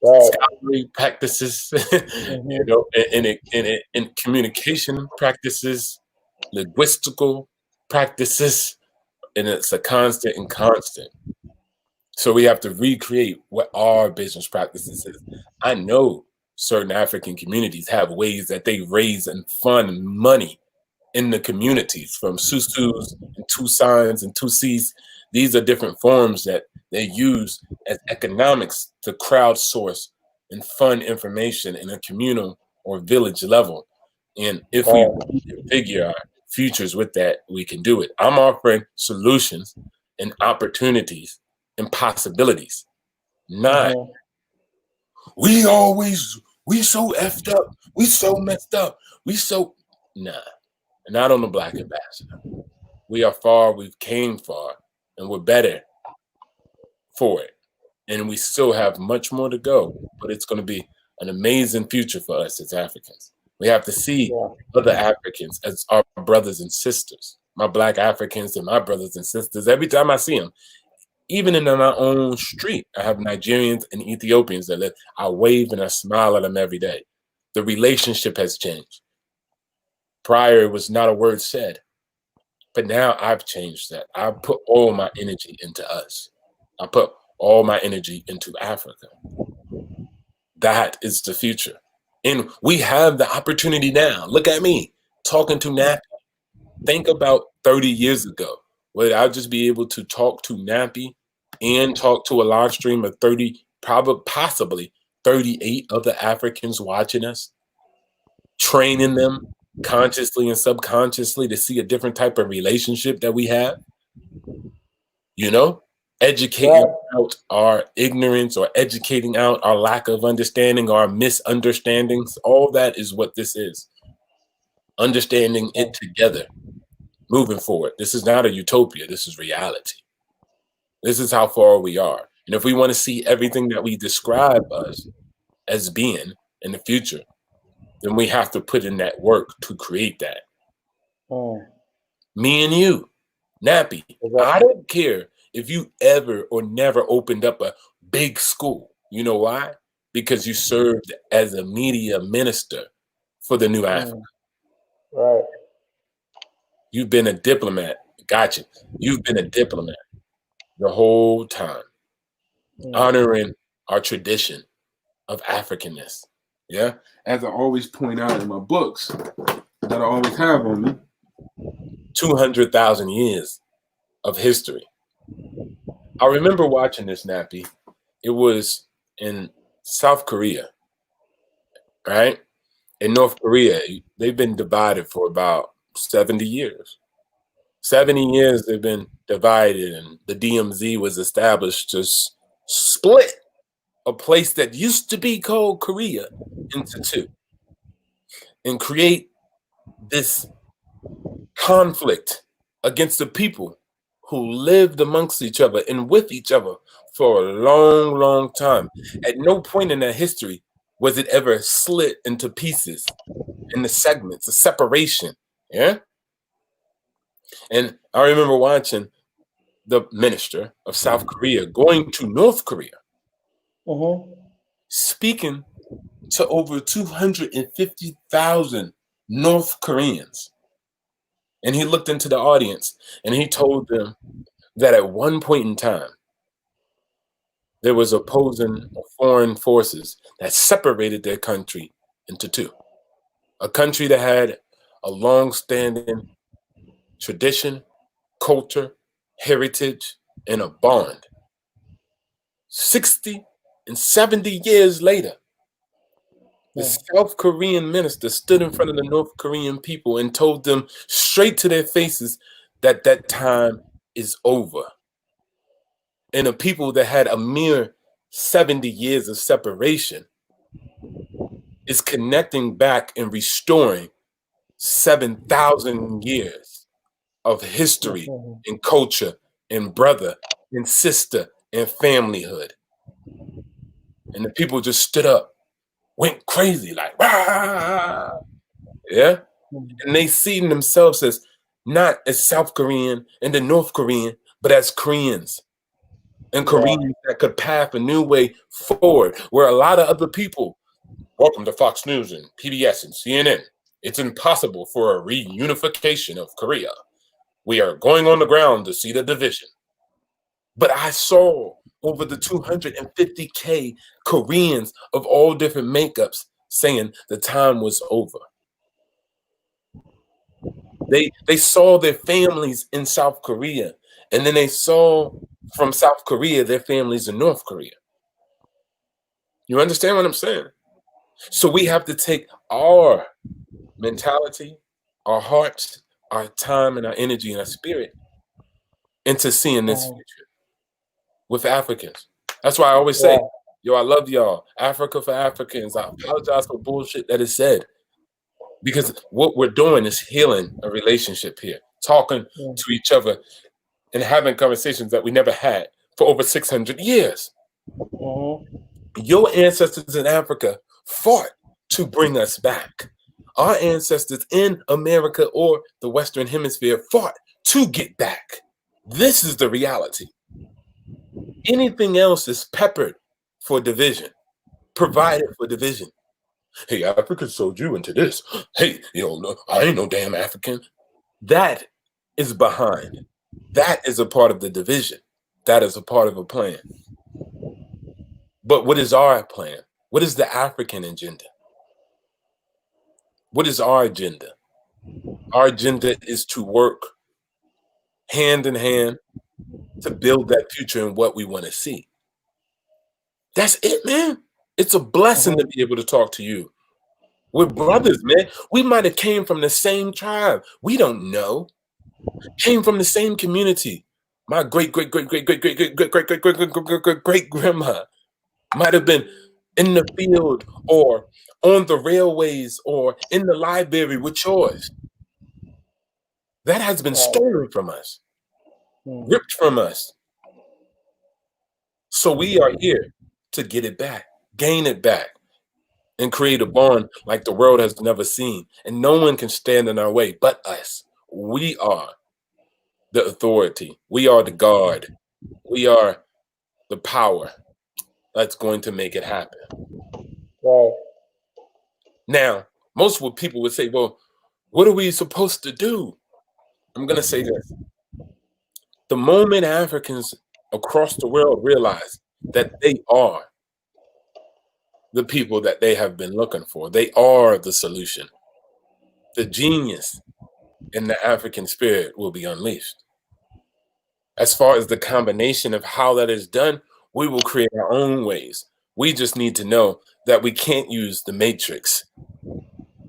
scholarly practices, you know, in communication practices, linguistical practices, and it's a constant and constant. So we have to recreate what our business practices is. I know certain African communities have ways that they raise and fund money in the communities, from Susus and Tusans and Tusis. These are different forms that they use as economics to crowdsource and fund information in a communal or village level. And if we configure our futures with that, we can do it. I'm offering solutions and opportunities and possibilities. Not we so effed up, we so messed up, We so not on the Black Ambassador. We are far, we've came far, and we're better for it. And we still have much more to go, but it's going to be an amazing future for us as Africans. We have to see other Africans as our brothers and sisters, my Black Africans and my brothers and sisters. Every time I see them, even in my own street, I have Nigerians and Ethiopians that live. I wave and I smile at them every day. The relationship has changed. Prior, it was not a word said, but now I've changed that. I put all my energy into us. I put all my energy into Africa. That is the future. And we have the opportunity now. Look at me talking to Nappy. Think about 30 years ago. Would I just be able to talk to Nappy and talk to a live stream of 30, possibly 38 other Africans watching us, training them consciously and subconsciously to see a different type of relationship that we have? You know? Educating out our ignorance or educating out our lack of understanding, our misunderstandings. All that is what this is. Understanding it together, moving forward. This is not a utopia. This is reality. This is how far we are. And if we want to see everything that we describe us as being in the future, then we have to put in that work to create that. Me and you, Nappy, I don't care if you ever or never opened up a big school. You know why? Because you served as a media minister for the New Africa. Right. You've been a diplomat. Gotcha. You've been a diplomat the whole time, honoring our tradition of Africanness. Yeah. As I always point out in my books that I always have on me, 200,000 years of history. I remember watching this, Nappy. It was in South Korea, right? In North Korea, they've been divided for about 70 years. 70 years they've been divided, and the DMZ was established to split a place that used to be called Korea into two and create this conflict against the people who lived amongst each other and with each other for a long, long time. At no point in their history was it ever split into pieces, into segments, a separation. Yeah. And I remember watching the minister of South Korea going to North Korea, speaking to over 250,000 North Koreans. And he looked into the audience and he told them that at one point in time, there was opposing foreign forces that separated their country into two. A country that had a long-standing tradition, culture, heritage, and a bond. 60 and 70 years later, the South Korean minister stood in front of the North Korean people and told them straight to their faces that that time is over. And the people that had a mere 70 years of separation is connecting back and restoring 7,000 years of history and culture and brother and sister and familyhood. And the people just stood up, went crazy, like, rah! Yeah? And they see themselves as not as South Korean and the North Korean, but as Koreans. And Koreans that could path a new way forward, where a lot of other people, welcome to Fox News and PBS and CNN, it's impossible for a reunification of Korea. We are going on the ground to see the division. But I saw over the 250K Koreans of all different makeups saying the time was over. They saw their families in South Korea, and then they saw from South Korea their families in North Korea. You understand what I'm saying? So we have to take our mentality, our hearts, our time, and our energy and our spirit into seeing this future with Africans. That's why I always say, yo, I love y'all. Africa for Africans. I apologize for bullshit that is said. Because what we're doing is healing a relationship here, talking to each other and having conversations that we never had for over 600 years. Your ancestors in Africa fought to bring us back. Our ancestors in America or the Western Hemisphere fought to get back. This is the reality. Anything else is peppered for division, provided for division. Hey, Africa sold you into this. Hey, no, I ain't no damn African. That is behind. That is a part of the division. That is a part of a plan. But what is our plan? What is the African agenda? What is our agenda? Our agenda is to work hand in hand to build that future and what we want to see. That's it, man. It's a blessing to be able to talk to you. We're brothers, man. We might have came from the same tribe. We don't know. Came from the same community. My great grandma might have been in the field or on the railways or in the library with yours. That has been stolen from us, ripped from us. So we are here to get it back, gain it back, and create a bond like the world has never seen. And no one can stand in our way but us. We are the authority. We are the guard. We are the power that's going to make it happen. Right. Now, most people would say, well, what are we supposed to do? I'm going to say this. The moment Africans across the world realize that they are the people that they have been looking for, they are the solution, the genius in the African spirit will be unleashed. As far as the combination of how that is done, we will create our own ways. We just need to know that we can't use the matrix.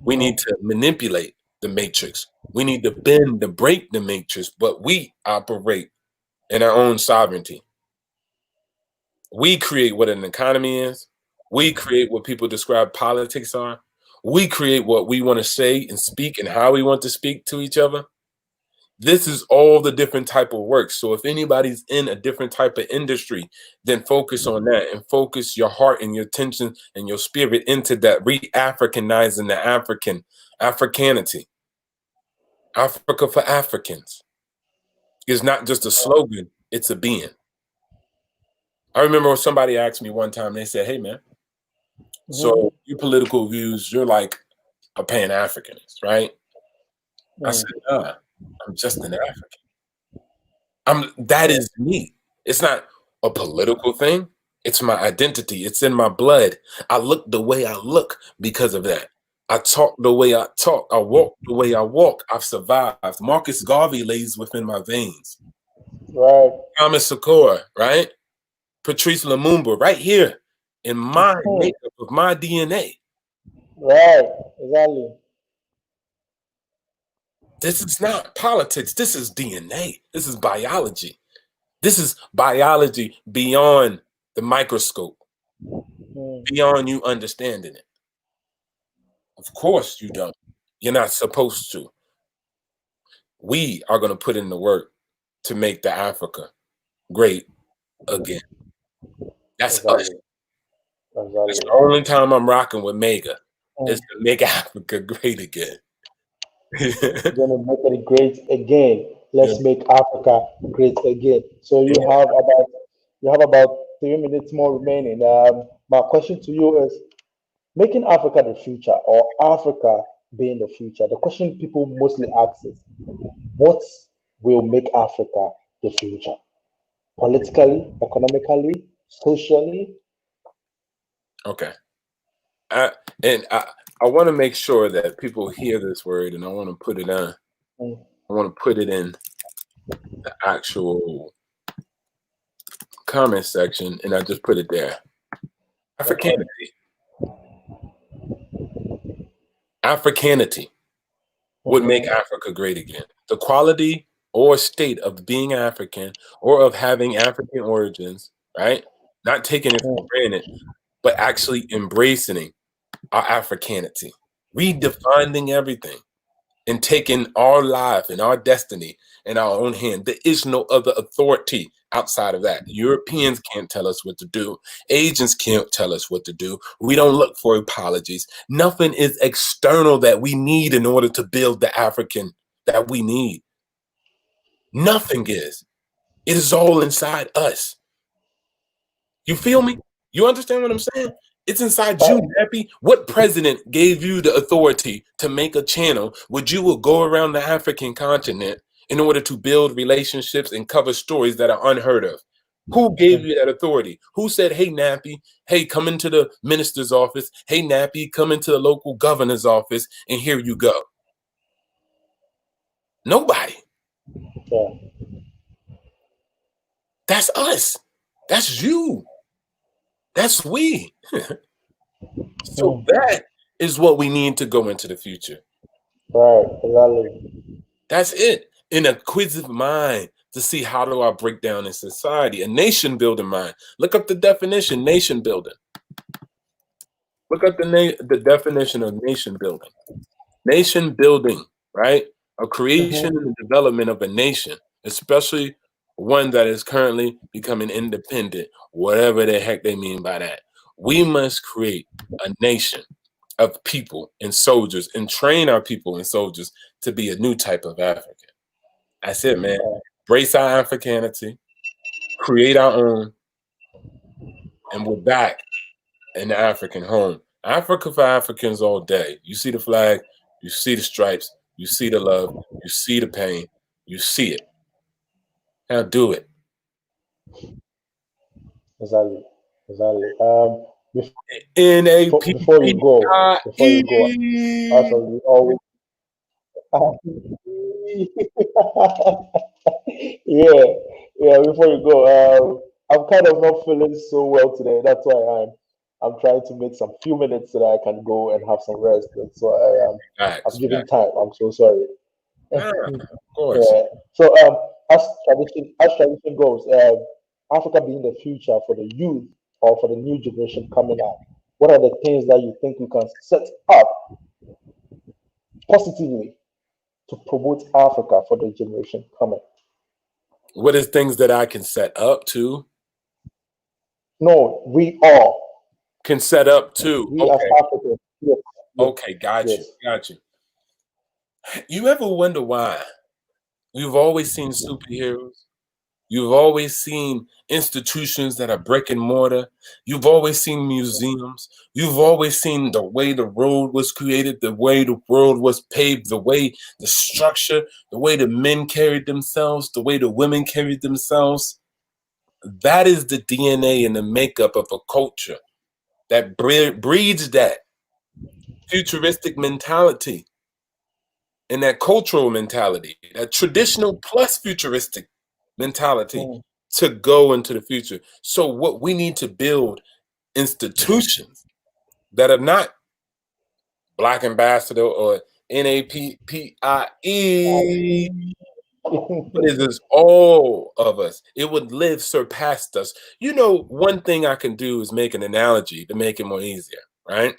We need to manipulate the matrix. We need to bend to break the matrix, but we operate in our own sovereignty. We create what an economy is. We create what people describe politics are. We create what we want to say and speak and how we want to speak to each other. This is all the different type of work. So if anybody's in a different type of industry, then focus on that and focus your heart and your attention and your spirit into that, re-Africanizing the Africanity. Africa for Africans is not just a slogan, it's a being. I remember when somebody asked me one time, they said, hey, man, so your political views, you're like a Pan-Africanist, right? I said, nah, I'm just an African. That is me. It's not a political thing. It's my identity. It's in my blood. I look the way I look because of that. I talk the way I talk. I walk the way I walk. I've survived. Marcus Garvey lays within my veins. Right. Thomas Sakura, right? Patrice Lumumba, right here in my makeup of my DNA. Right, exactly. This is not politics. This is DNA. This is biology. This is biology beyond the microscope, beyond you understanding it. Of course you don't. You're not supposed to. We are going to put in the work to make the Africa great again. That's us. That's the only time I'm rocking with Mega is to make Africa great again. We're gonna make it great again. Let's make Africa great again. So you have about 3 minutes more remaining. My question to you is, making Africa the future or Africa being the future. The question people mostly ask is, what will make Africa the future? Politically, economically, socially? Okay. I want to make sure that people hear this word, and I want to put it on. I want to put it in the actual comment section, and I just put it there. Africanity. Africanity would make Africa great again. The quality or state of being African or of having African origins, right? Not taking it for granted, but actually embracing our Africanity. redefining everything and taking our life and our destiny in our own hand. There is no other authority outside of that. Europeans can't tell us what to do. Asians can't tell us what to do. We don't look for apologies. Nothing is external that we need in order to build the African that we need. Nothing is. It is all inside us. You feel me? You understand what I'm saying? It's inside you, Nappy. What president gave you the authority to make a channel where you will go around the African continent in order to build relationships and cover stories that are unheard of? Who gave you that authority? Who said, hey, Nappy, hey, come into the minister's office. Hey, Nappy, come into the local governor's office, and here you go. Nobody. Yeah. That's us. That's you. That's we. So that is what we need to go into the future. Right, exactly. That's it. An acquisitive mind to see how do I break down in society. A nation building mind. Look up the definition, nation building. Look up the definition of nation building. Nation building, right? A creation and the development of a nation, especially one that is currently becoming independent, whatever the heck they mean by that. We must create a nation of people and soldiers and train our people and soldiers to be a new type of African. That's it, man. Brace our Africanity, create our own, and we're back in the African home. Africa for Africans all day. You see the flag, you see the stripes, you see the love, you see the pain, you see it. Now do it. Exactly. Before you go, actually, always. yeah. Before you go, I'm kind of not feeling so well today. That's why I'm trying to make some few minutes so that I can go and have some rest. So I'm giving time. I'm so sorry. Of course. Yeah. So as tradition goes, Africa being the future for the youth or for the new generation coming up, what are the things that you think we can set up positively to promote Africa for the generation coming? What is things that I can set up to? No, we all can set up to. We as Africans. Yes. Okay, got you. You ever wonder why? You've always seen superheroes. You've always seen institutions that are brick and mortar. You've always seen museums. You've always seen the way the road was created, the way the world was paved, the way the structure, the way the men carried themselves, the way the women carried themselves. That is the DNA and the makeup of a culture that breeds that futuristic mentality and that cultural mentality, that traditional plus futuristic mentality to go into the future. So what we need to build institutions that are not Black Ambassador or NAPPIE. But it is all of us. It would live surpassed us. You know, one thing I can do is make an analogy to make it more easier, right?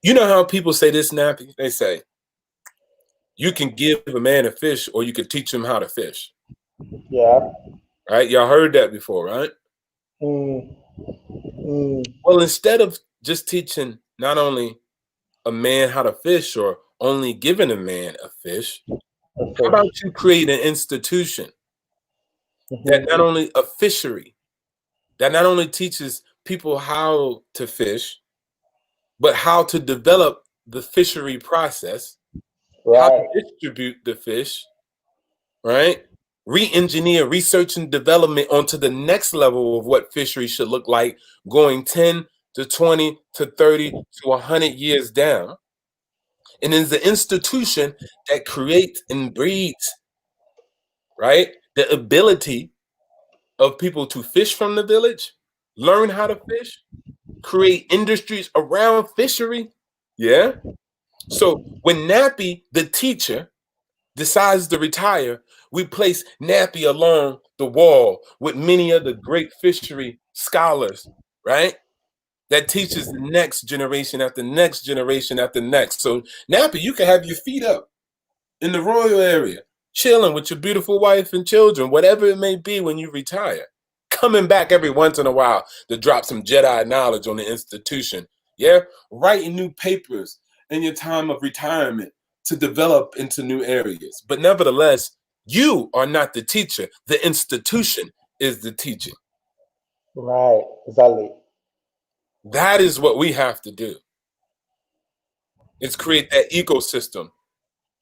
You know how people say this, Nappy? They say, you can give a man a fish or you can teach him how to fish. Yeah. Right? Y'all heard that before, right? Well, instead of just teaching not only a man how to fish or only giving a man a fish, how about you create an institution that not only a fishery, that not only teaches people how to fish, but how to develop the fishery process, how to distribute the fish, right? Re-engineer research and development onto the next level of what fishery should look like, going 10 to 20 to 30 to 100 years down. And is the institution that creates and breeds, right, the ability of people to fish from the village, learn how to fish, create industries around fishery. Yeah. So when Nappy, the teacher, decides to retire, we place Nappy along the wall with many other great fishery scholars, right? that teaches the next generation after next generation after next. So Nappy, you can have your feet up in the royal area, chilling with your beautiful wife and children, whatever it may be when you retire. Coming back every once in a while to drop some Jedi knowledge on the institution. Yeah, writing new papers in your time of retirement to develop into new areas. But nevertheless, you are not the teacher. The institution is the teaching. Right, exactly. That is what we have to do. It's create that ecosystem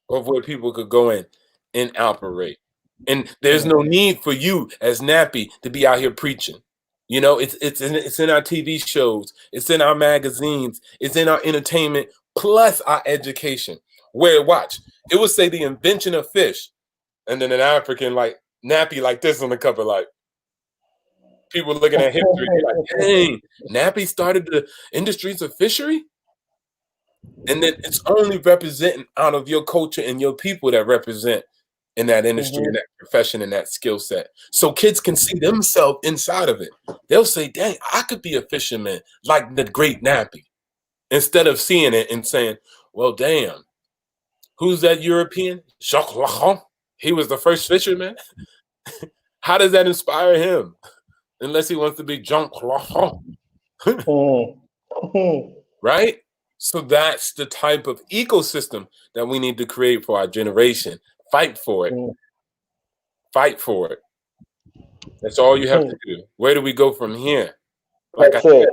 of where people could go in and operate. And there's no need for you as Nappy to be out here preaching. You know, it's in our TV shows, it's in our magazines, it's in our entertainment, plus our education. Where, watch, it would say the invention of fish, and then an African like Nappy like this on the cover, like people looking at history, like, dang, Nappy started the industries of fishery? And then it's only representing out of your culture and your people that represent in that industry, in that profession, in that skill set. So kids can see themselves inside of it. They'll say, dang, I could be a fisherman like the great Nappy. Instead of seeing it and saying, well, damn, who's that European? Jacques Lacan? He was the first fisherman? How does that inspire him? Unless he wants to be Jacques Lacan. Right? So that's the type of ecosystem that we need to create for our generation. Fight for it. Fight for it. That's all you have to do. Where do we go from here? Like that's it.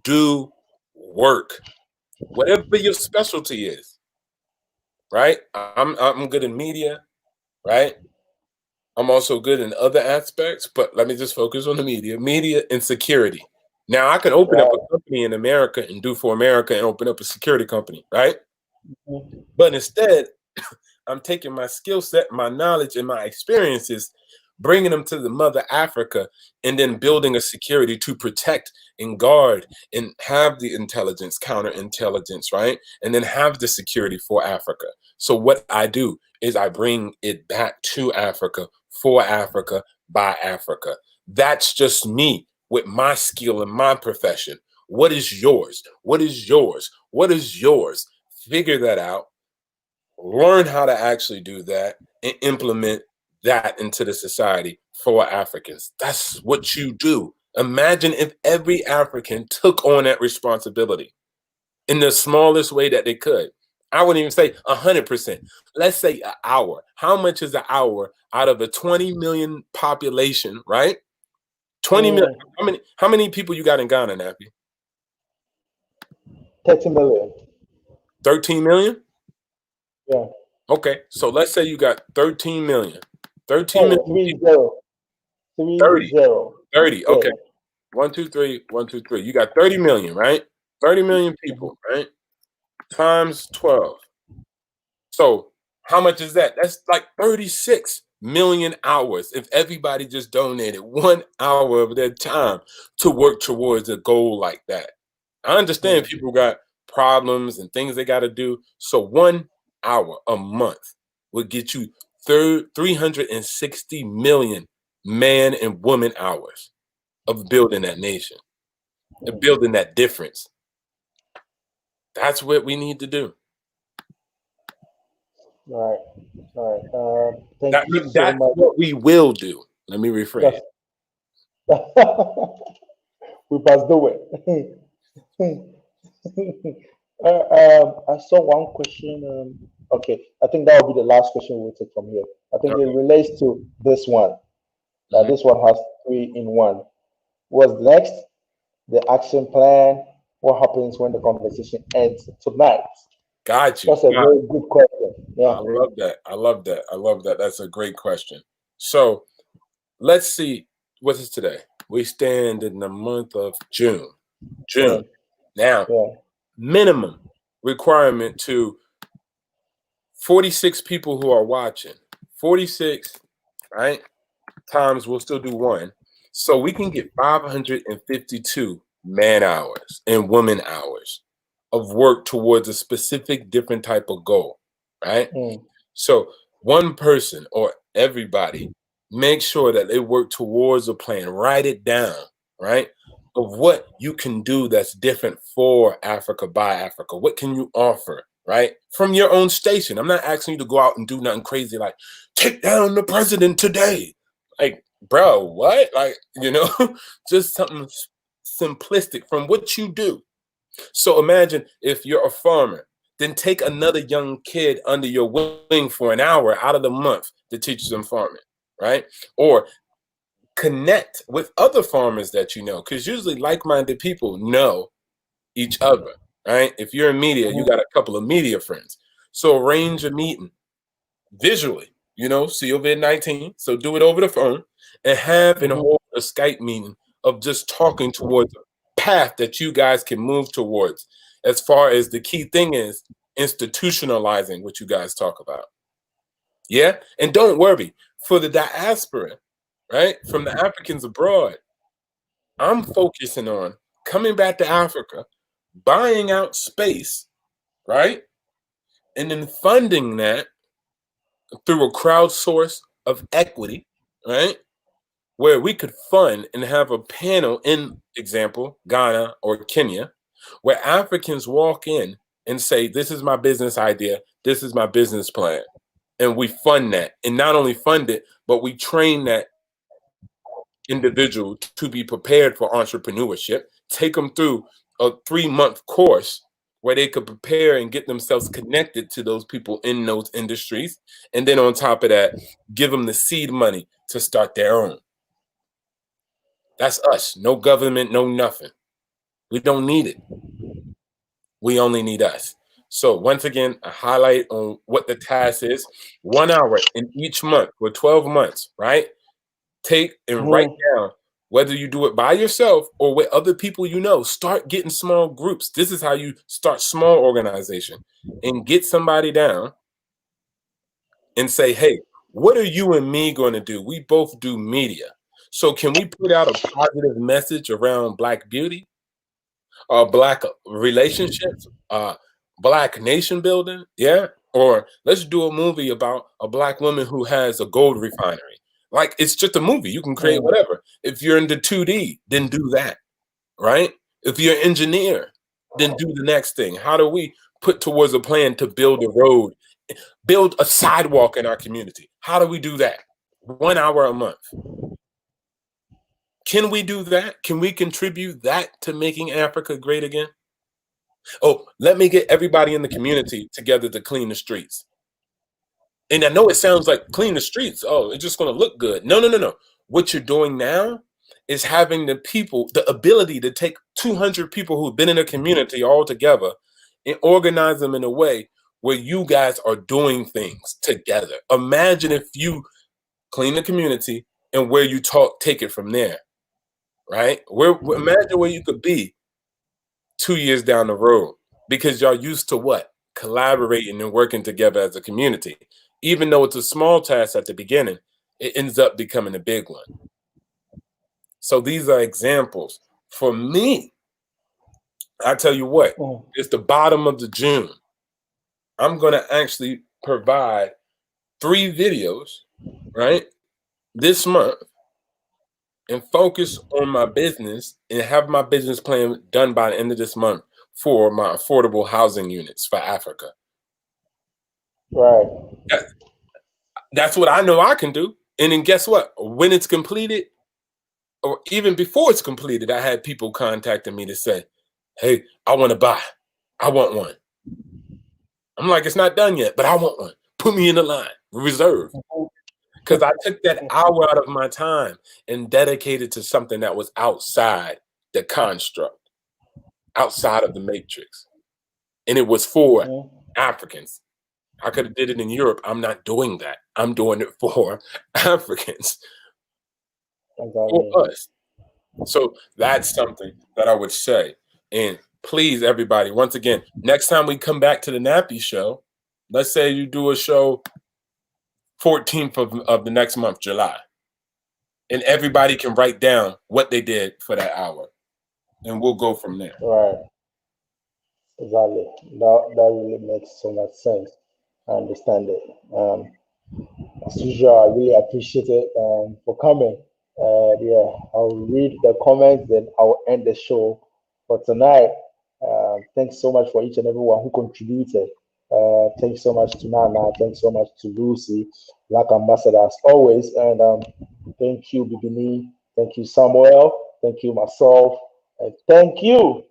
Do work. Whatever your specialty is. Right? I'm good in media, right? I'm also good in other aspects, but let me just focus on the media and security. Now I can open up a company in America and do for America and open up a security company, right? But instead, I'm taking my skill set, my knowledge, and my experiences, bringing them to the mother Africa, and then building a security to protect and guard and have the intelligence, counterintelligence, right? And then have the security for Africa. So what I do is I bring it back to Africa, for Africa, by Africa. That's just me with my skill and my profession. What is yours? What is yours? What is yours? Figure that out. Learn how to actually do that and implement that into the society for Africans. That's what you do. Imagine if every African took on that responsibility in the smallest way that they could. I wouldn't even say 100%. Let's say an hour. How much is an hour out of a 20 million population, right? 20 million. How many people you got in Ghana, Nappy? 30 million. 13 million? Yeah. Okay, so let's say you got 13 million. 13 million. 30. 30. Okay. 1, 2, 3. 1, 2, 3. You got 30 million, right? 30 million people, right? Times 12. So how much is that? That's like 36 million hours if everybody just donated 1 hour of their time to work towards a goal like that. I understand people got problems and things they got to do. So 1 hour a month would get you 360 million man and woman hours of building that nation and building that difference. That's what we need to do. Right. Thank you so that's much. what we will do. Let me rephrase. We must do it. I saw one question. Okay, I think that will be the last question we'll take from here. I think it relates to this one. This one has 3 in 1. What's next? The action plan. What happens when the conversation ends tonight? Got you. That's a very good question. Yeah. I love that. That's a great question. So let's see. What is today? We stand in the month of June. Now, minimum requirement to 46 people who are watching. 46, right? Times we'll still do 1. So we can get 552 man hours and woman hours of work towards a specific different type of goal, right? So one person or everybody make sure that they work towards a plan, write it down, right? of what you can do that's different for Africa by Africa. What can you offer, right? From your own station. I'm not asking you to go out and do nothing crazy like take down the president today. Like, bro, what? Like, you know, just something simplistic from what you do. So imagine if you're a farmer, then take another young kid under your wing for an hour out of the month to teach them farming, right? Or connect with other farmers that you know, because usually like-minded people know each other, right? If you're in media, you got a couple of media friends. So arrange a meeting visually, you know, COVID-19. So do it over the phone and have a Skype meeting of just talking towards a path that you guys can move towards. As far as the key thing is institutionalizing what you guys talk about. Yeah. And don't worry, for the diaspora, right? From the Africans abroad, I'm focusing on coming back to Africa, buying out space, right? And then funding that through a crowdsource of equity, right? Where we could fund and have a panel in, example, Ghana or Kenya, where Africans walk in and say, this is my business idea, this is my business plan. And we fund that. And not only fund it, but we train that individual to be prepared for entrepreneurship, take them through a 3-month course where they could prepare and get themselves connected to those people in those industries. And then on top of that, give them the seed money to start their own. That's us. No government, no nothing. We don't need it. We only need us. So once again, a highlight on what the task is. 1 hour in each month for 12 months, right? Take and write down, whether you do it by yourself or with other people you know. Start getting small groups. This is how you start small organization. And get somebody down and say, hey, what are you and me going to do? We both do media. So can we put out a positive message around Black beauty, Black relationships, Black nation building? Yeah. Or let's do a movie about a Black woman who has a gold refinery. Like, it's just a movie. You can create whatever. If you're into 2D, then do that, right? If you're an engineer, then do the next thing. How do we put towards a plan to build a road, build a sidewalk in our community? How do we do that? 1 hour a month. Can we do that? Can we contribute that to making Africa great again? Oh, let me get everybody in the community together to clean the streets. And I know it sounds like clean the streets. Oh, it's just going to look good. No, no, no, no. What you're doing now is having the people, the ability to take 200 people who've been in a community all together and organize them in a way where you guys are doing things together. Imagine if you clean the community and where you take it from there, right? Imagine where you could be 2 years down the road, because y'all used to what? Collaborating and working together as a community. Even though it's a small task at the beginning, it ends up becoming a big one. So these are examples. For me, I tell you what, it's the bottom of the June. I'm going to actually provide 3 videos, right, this month, and focus on my business and have my business plan done by the end of this month for my affordable housing units for Africa. Right. That's what I know I can do. And then guess what? When it's completed, or even before it's completed, I had people contacting me to say, hey, I want to buy. I want one. I'm like, it's not done yet, but I want one. Put me in the line, reserve. Because I took that hour out of my time and dedicated to something that was outside the construct, outside of the matrix. And it was for Africans. I could have did it in Europe. I'm not doing that. I'm doing it for Africans, for us. So that's something that I would say. And please, everybody, once again, next time we come back to the Nappy Show, let's say you do a show 14th of the next month, July, and everybody can write down what they did for that hour, and we'll go from there. Right. Exactly. That really makes so much sense. I understand it. As usual, I really appreciate it for coming Yeah, I'll read the comments, then I'll end the show for tonight. Thanks so much for each and everyone who contributed. Thanks so much to Nana. Thanks so much to Lucy, Black Ambassador as always. And thank you, Bibini. Thank you, Samuel. Thank you, myself. And thank you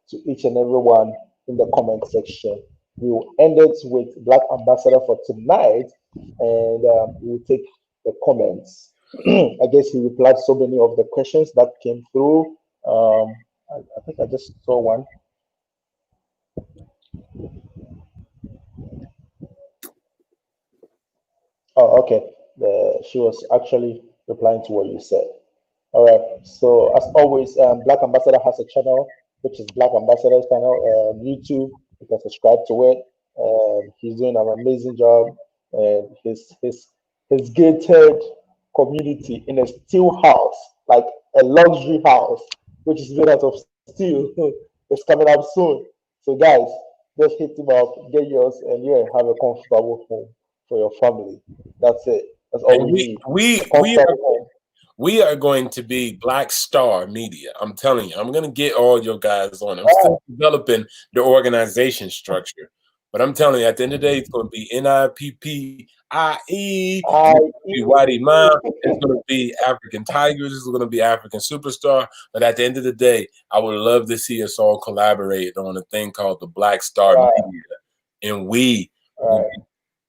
to each and everyone in the comment section. We will end it with Black Ambassador for tonight, and we'll take the comments. I guess he replied so many of the questions that came through. I think I just saw one. Oh, okay. She was actually replying to what you said. All right. So as always, Black Ambassador has a channel, which is Black Ambassador's channel, YouTube. You can subscribe to it. He's doing an amazing job, and his gated community in a steel house, like a luxury house, which is made out of steel, is coming up soon. So guys, just hit him up, get yours, and yeah, have a comfortable home for your family. That's it. That's all And we need. we are going to be Black Star Media. I'm telling you, I'm going to get all your guys on. I'm still developing the organization structure, but I'm telling you, at the end of the day, it's going to be NIPPIE. Whitey Mom. It's going to be African Tigers. It's going to be African Superstar. But at the end of the day, I would love to see us all collaborate on a thing called the Black Star Media, and we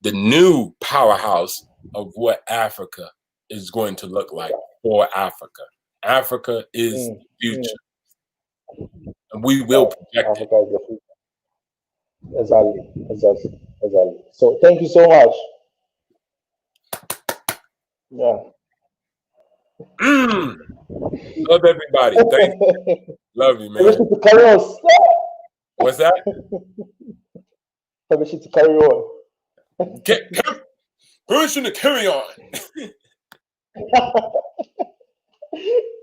the new powerhouse of what Africa is going to look like for Africa. Africa is the future, and we will project it. Exactly. So thank you so much. Yeah. Love everybody. Thank you. Love you, man. What's that? Permission to carry on. Permission to carry on.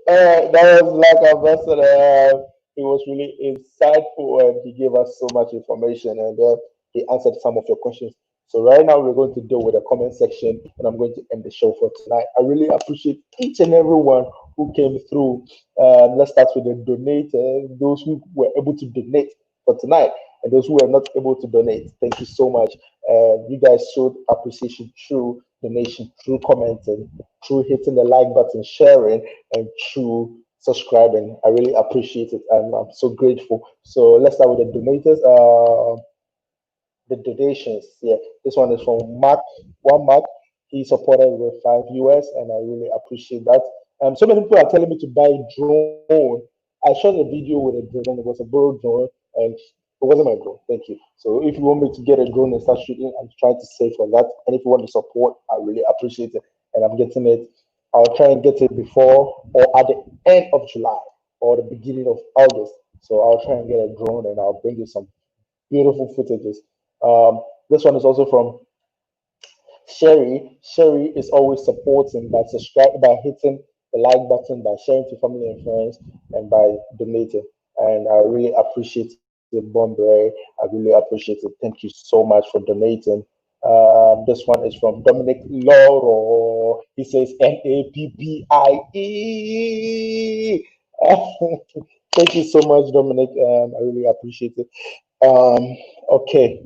That was Black Ambassador. It was really insightful, and he gave us so much information, and he answered some of your questions. So right now we're going to deal with the comment section, and I'm going to end the show for tonight. I really appreciate each and everyone who came through. Let's start with the donators, those who were able to donate for tonight, and those who were not able to donate. Thank you so much. You guys showed appreciation through donation, through commenting, through hitting the like button, sharing, and through subscribing. I really appreciate it, and I'm so grateful. So let's start with the donators. The donations. Yeah, this one is from Mark. He supported with $5 and I really appreciate that. So many people are telling me to buy a drone. I shot a video with a drone. It was a borrowed drone, and it wasn't my drone. Thank you. So if you want me to get a drone and start shooting, I'm trying to save for that. And if you want to support, I really appreciate it. And I'm getting it. I'll try and get it before or at the end of July or the beginning of August. So I'll try and get a drone, and I'll bring you some beautiful footages. This one is also from Sherry. Sherry is always supporting by subscribing, by hitting the like button, by sharing to family and friends, and by donating. And I really appreciate it, Bombay. I really appreciate it. Thank you so much for donating. This one is from Dominic Loro. He says NAPPIE. Thank you so much, Dominic. I really appreciate it. Okay.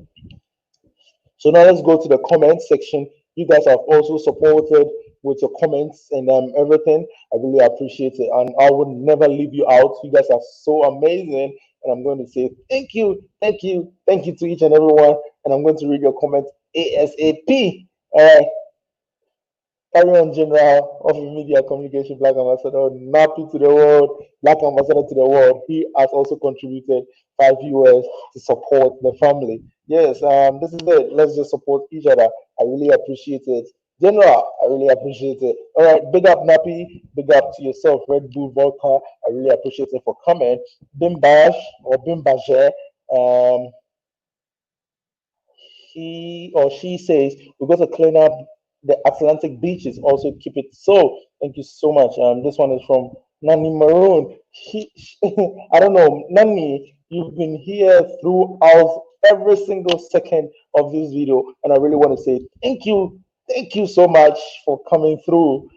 So now let's go to the comment section. You guys have also supported with your comments and everything. I really appreciate it, and I would never leave you out. You guys are so amazing, and I'm going to say thank you to each and everyone. And I'm going to read your comments ASAP. All right. Carry on, General of Media Communication, Black Ambassador, Nappy to the world, Black Ambassador to the world. He has also contributed $5 to support the family. Yes, this is it. Let's just support each other. I really appreciate it. General, I really appreciate it. All right, big up Nappy, big up to yourself, Red Bull Vodka. I really appreciate it for coming. Bimbash or Bimbaje, he or she says we got to clean up the Atlantic beaches, also keep it so. Thank you so much. This one is from Nani Maroon. I don't know, Nani, you've been here throughout every single second of this video, and I really want to say thank you so much for coming through.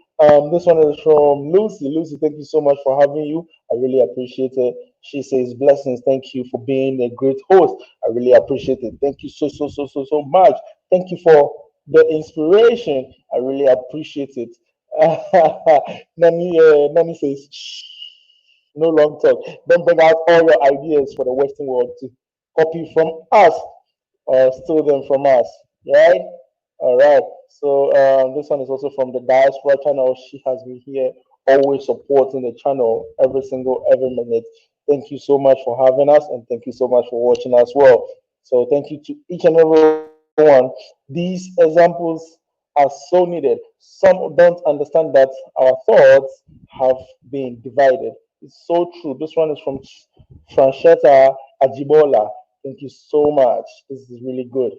This one is from Lucy. Lucy, thank you so much for having you. I really appreciate it. She says, blessings. Thank you for being a great host. I really appreciate it. Thank you so much. Thank you for the inspiration. I really appreciate it. Nani says, shh, no long talk. Don't bring out all your ideas for the Western world to copy from us or steal them from us. Right? All right. So this one is also from the diaspora channel. She has been here, always supporting the channel every minute. Thank you so much for having us, and thank you so much for watching as well. So thank you to each and every one. These examples are so needed. Some don't understand that our thoughts have been divided. It's so true. This one is from Franchetta Ajibola. Thank you so much. This is really good.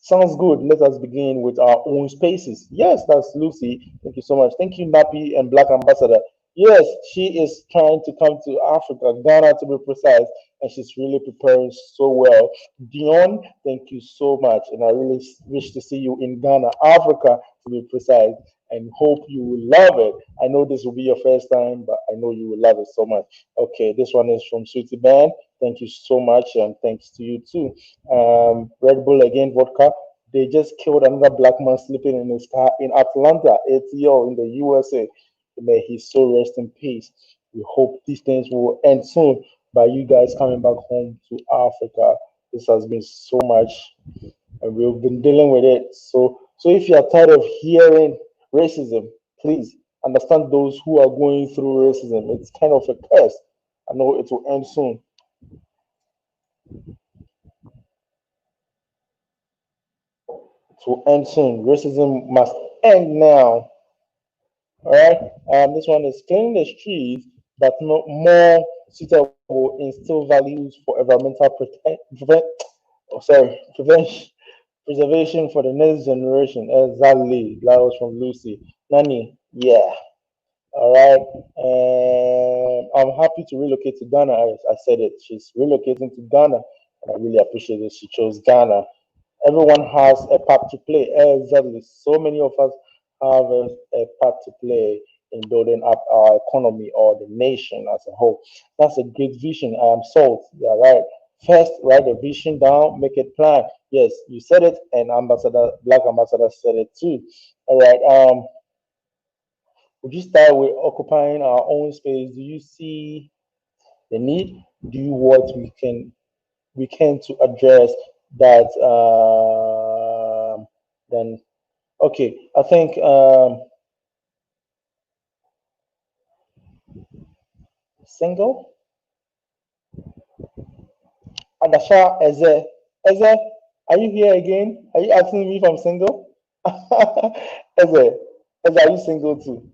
Sounds good. Let us begin with our own spaces. Yes, that's Lucy. Thank you so much. Thank you, Nappy and Black Ambassador. Yes, she is trying to come to Africa, Ghana to be precise, and she's really preparing so well. Dion, thank you so much. And I really wish to see you in Ghana, Africa to be precise, and hope you will love it. I know this will be your first time, but I know you will love it so much. Okay, this one is from Sweetie Band. Thank you so much, and thanks to you too. Red Bull again, vodka. They just killed another black man sleeping in his car in Atlanta, ATO, in the USA. May his soul rest in peace. We hope these things will end soon by you guys coming back home to Africa. This has been so much, and we've been dealing with it. So if you are tired of hearing racism, please understand those who are going through racism. It's kind of a curse. I know it will end soon. To end soon. Racism must end now. All right. This one is cleaning the streets, but not more suitable, instill values for environmental preservation for the next generation. Exactly. That was from Lucy. Nani. Yeah. All right. I'm happy to relocate to Ghana. I said it. She's relocating to Ghana. And I really appreciate it. She chose Ghana. Everyone has a part to play. Exactly. So many of us have a part to play in building up our economy or the nation as a whole. That's a great vision. I am sold. Yeah, right. First, write the vision down, make it plan. Yes, you said it, and Black Ambassador said it too. All right. Would you start with occupying our own space? Do you see the need? Do you what we can to address that? Then okay, I think single. Adasha Eze, are you here again? Are you asking me if I'm single? Eze, are you single too?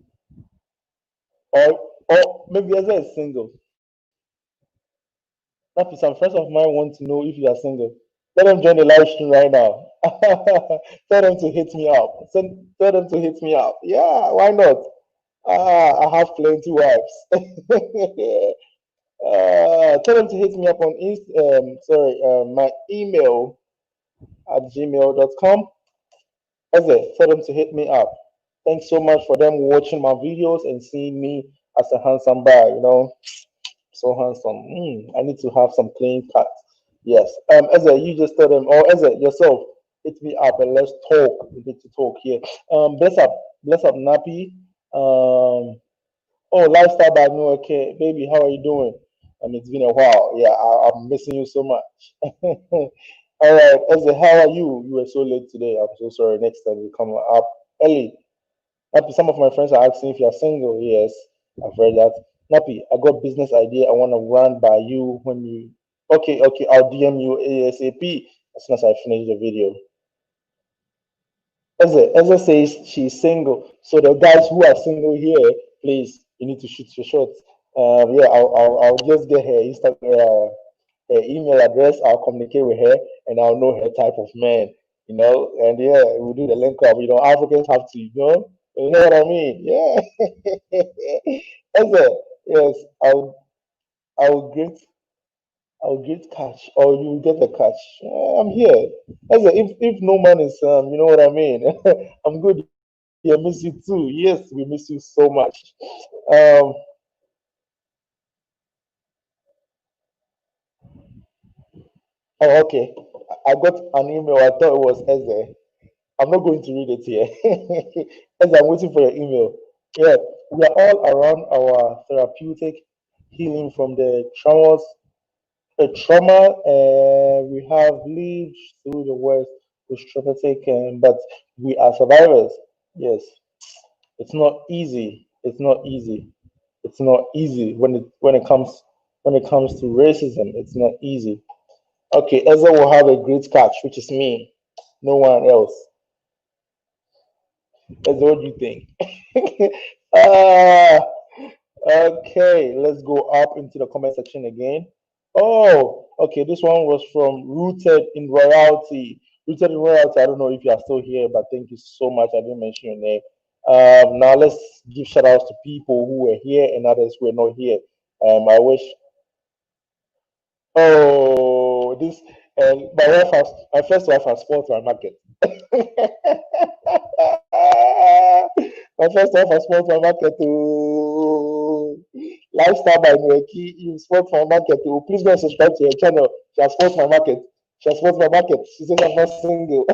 Or maybe Eze is single. That some friends of mine want to know if you are single. Let them join the live stream right now. Tell them to hit me up. Tell them to hit me up. Yeah, why not? I have plenty wives. Tell them to hit me up on my email at gmail.com. Tell them to hit me up. Thanks so much for them watching my videos and seeing me as a handsome guy. So handsome. I need to have some clean cuts. Yes. Eze, you just tell them, or Eze yourself, hit me up and let's talk. We need to talk here. Bless up, Nappy. Oh, lifestyle by no okay, baby. How are you doing? It's been a while. Yeah, I'm missing you so much. All right, Eze, how are you? You were so late today. I'm so sorry. Next time you come up early. Nappy, some of my friends are asking if you're single. Yes, I've heard that. Nappy, I got business idea. I want to run by you when you. Okay. I'll DM you ASAP as soon as I finish the video. Eze says she's single. So the guys who are single here, please, you need to shoot your shots. Yeah, I'll just get her Instagram, her email address. I'll communicate with her, and I'll know her type of man. And yeah, we'll do the link up. Africans have to, you know what I mean? Yeah. Eze, yes, I'll get catch, or you get the catch. I'm here. If no man is, you know what I mean. I'm good. Yeah, miss you too. Yes, we miss you so much. Um, oh, okay. I got an email. I thought it was Eze. I'm not going to read it here. Eze, I'm waiting for your email. Yeah, we are all around our therapeutic healing from the trauma, and we have lived through the worst with traumatic, but we are survivors. Yes, it's not easy. It's not easy. It's not easy when it comes to racism. It's not easy. Okay, Ezra will have a great catch, which is me, no one else. Ezra, what do you think? uh, okay, let's go up into the comment section again. Oh, okay, this one was from Rooted in Royalty. Rooted in Royalty, I don't know if you are still here, but thank you so much. I didn't mention your name. Now let's give shout outs to people who were here and others who were not here. I wish. Oh, this and my first wife has spoiled my market. My first wife has spoiled my market to lifestyle by Nweki. You spoiled my market to please go and subscribe to her channel. She has spoiled my market. She has spoiled my market. She says I'm not single.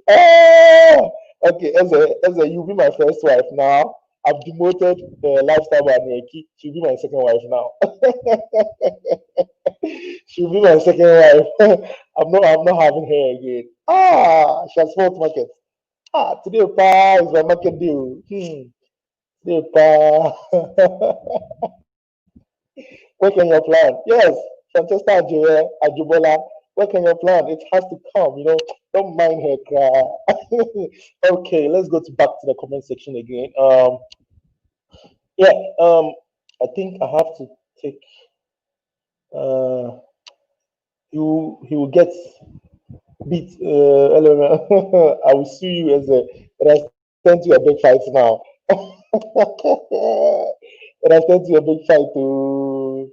Ah, okay, as a you be my first wife now. I've demoted lifestyle by Nweki. She'll be my second wife now. She'll be my second wife. I'm not having her again. Ah, she has spoiled market. Ah, today pa is my market deal. Today pa. What can your plan? Yes, Francesca Ajubola. What can your plan? It has to come. Don't mind her cry. Okay, let's go back to the comment section again. Yeah. I think I have to take. He will get beat. I will sue you as a. But I sent you a big fight now. But I sent you a big fight to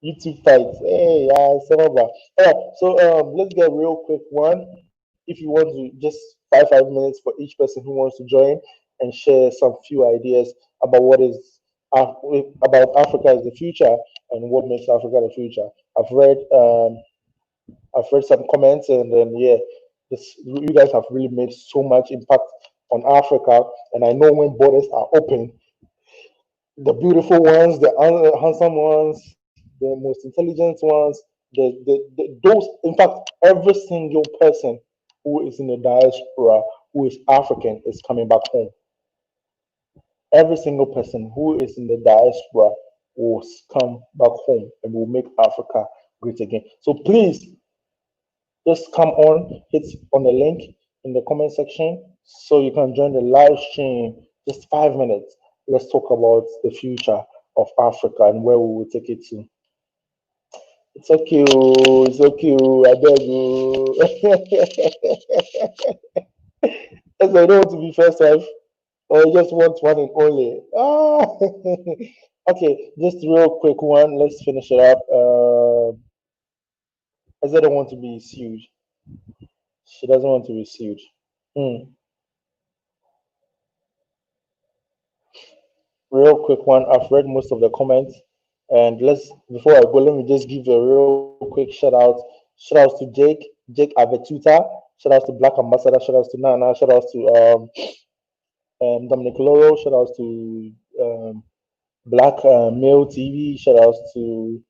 YouTube fights. Hey, some of that. All right, so let's get a real quick one. If you want to, just 5 minutes for each person who wants to join and share some few ideas about what is about Africa as the future and what makes Africa the future. I've read some comments, and then yeah, you guys have really made so much impact on Africa. And I know when borders are open, the beautiful ones, the handsome ones, the most intelligent ones, those, in fact, every single person who is in the diaspora who is African is coming back home. Every single person who is in the diaspora will come back home and will make Africa great again. So please just come on, hit on the link in the comment section so you can join the live stream. Just 5 minutes. Let's talk about the future of Africa and where we will take it to. It's okay, it's okay, I beg you. Yes, I don't want to be first wife, or you just want one and only. Okay, just real quick one. Let's finish it up. As I don't want to be sued. She doesn't want to be sued. Real quick one. I've read most of the comments, and before I go, let me just give a real quick shout out. Shout outs to Jake Avetuta. Shout outs to Black Ambassador. Shout outs to Nana. Shout outs to Dominic Loro. Shout outs to Black Male TV. Shout outs to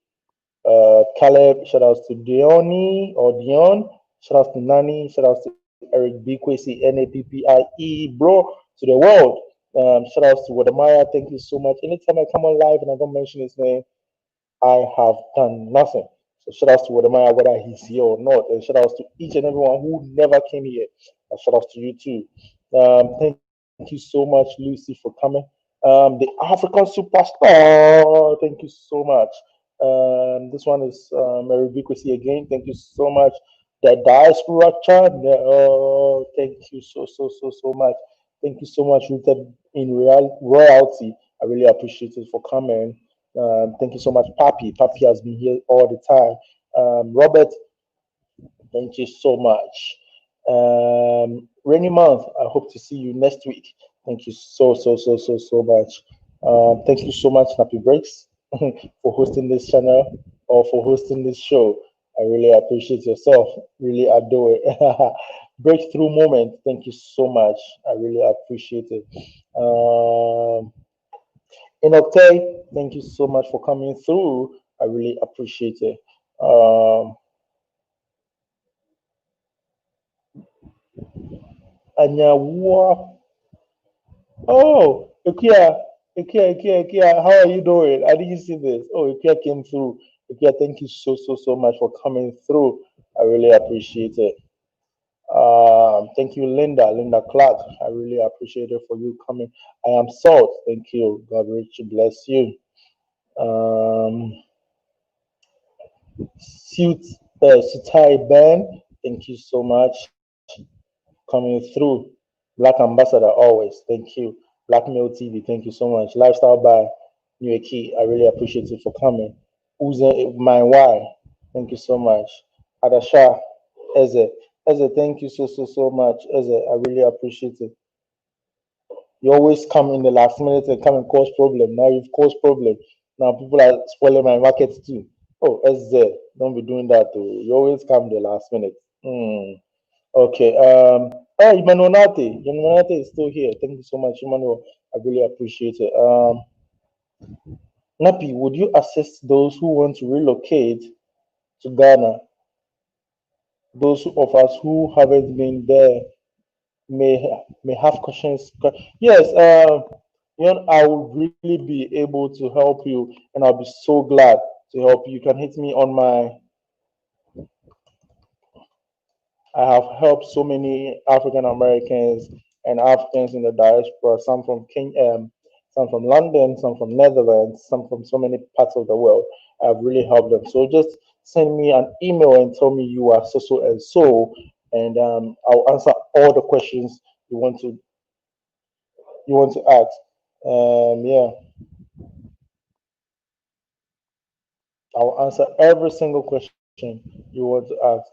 Caleb. Shout outs to Dion. Shout outs to Nani. Shout outs to Eric Bikwesi, NAPPIE, bro, to the world. Shout outs to Wadamaya. Thank you so much. Anytime I come on live and I don't mention his name, I have done nothing. So shout outs to Wadamaya, whether he's here or not. And shout outs to each and everyone who never came here. And shout outs to you too. Thank you so much, Lucy, for coming. The African superstar. Thank you so much. This one is Mary Vikwesi again. Thank you so much. The diaspora channel. Thank you so much. Thank you so much, Rooted in Royalty. I really appreciate it for coming. Thank you so much, Papi. Papi has been here all the time. Robert, thank you so much. Rainy month. I hope to see you next week. Thank you so much. Thank you so much, Snappy Breaks, for hosting this channel or for hosting this show. I really appreciate yourself. Really adore it. Breakthrough moment. Thank you so much. I really appreciate it. Inokte, thank you so much for coming through. I really appreciate it. Anyawa. Oh, Ikia, how are you doing? I didn't see this. Oh, Ikia came through. Ikia, thank you so much for coming through. I really appreciate it. Thank you, Linda Clark. I really appreciate it for you coming. I am Salt. Thank you. God richly bless you. Sutai Ben, thank you so much coming through. Black Ambassador always, thank you. Blackmail TV, thank you so much. Lifestyle by New Key, I really appreciate you for coming. Uze My Why, thank you so much. Adasha Eze, thank you so much. Eze, I really appreciate it. You always come in the last minute and come and cause problem. Now you've caused problem. Now people are spoiling my market too. Oh, Eze, don't be doing that too. You always come the last minute. Okay. Oh, Emmanuel is still here. Thank you so much, Emmanuel. I really appreciate it. Napi, would you assist those who want to relocate to Ghana? Those of us who haven't been there may have questions. Yes. I will really be able to help you, and I'll be so glad to help you. You can hit me on my. I have helped so many African Americans and Africans in the diaspora, some from Kenya, some from London, some from Netherlands, some from so many parts of the world. I've really helped them. So just send me an email and tell me you are so and so, and I'll answer all the questions you want to ask. Yeah, I'll answer every single question you want to ask.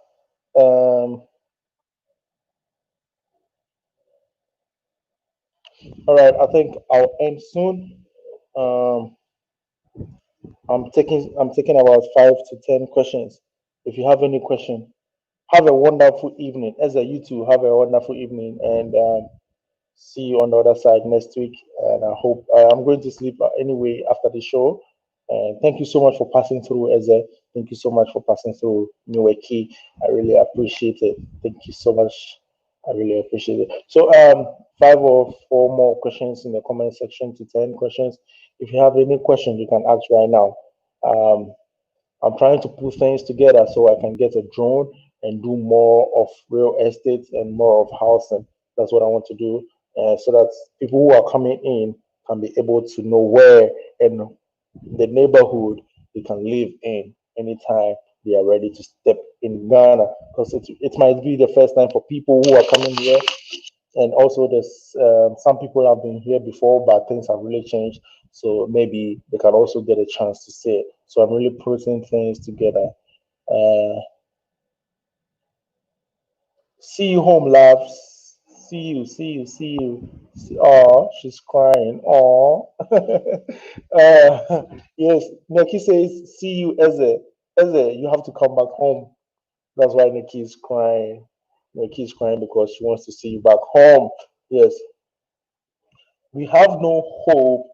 All right, I think I'll end soon. I'm taking about 5 to 10 questions. If you have any question, have a wonderful evening. As a you too, have a wonderful evening, and see you on the other side next week. And I hope I'm going to sleep anyway after the show. And thank you so much for passing through, Eze. Thank you so much for passing through, Key. I really appreciate it. Thank you so much. I really appreciate it. So 5 or 4 more questions in the comment section to 10 questions. If you have any questions, you can ask right now. I'm trying to put things together so I can get a drone and do more of real estate and more of housing. That's what I want to do, so that people who are coming in can be able to know where in the neighborhood they can live in anytime they are ready to step in Ghana, because it might be the first time for people who are coming here, and also there's some people have been here before, but things have really changed, so maybe they can also get a chance to see it. So I'm really putting things together. See you home, loves. See you. Oh, she's crying. Oh. Yes, Neki says, see you, Eze. Eze, you have to come back home. That's why Neki is crying. Neki is crying because she wants to see you back home. Yes. We have no hope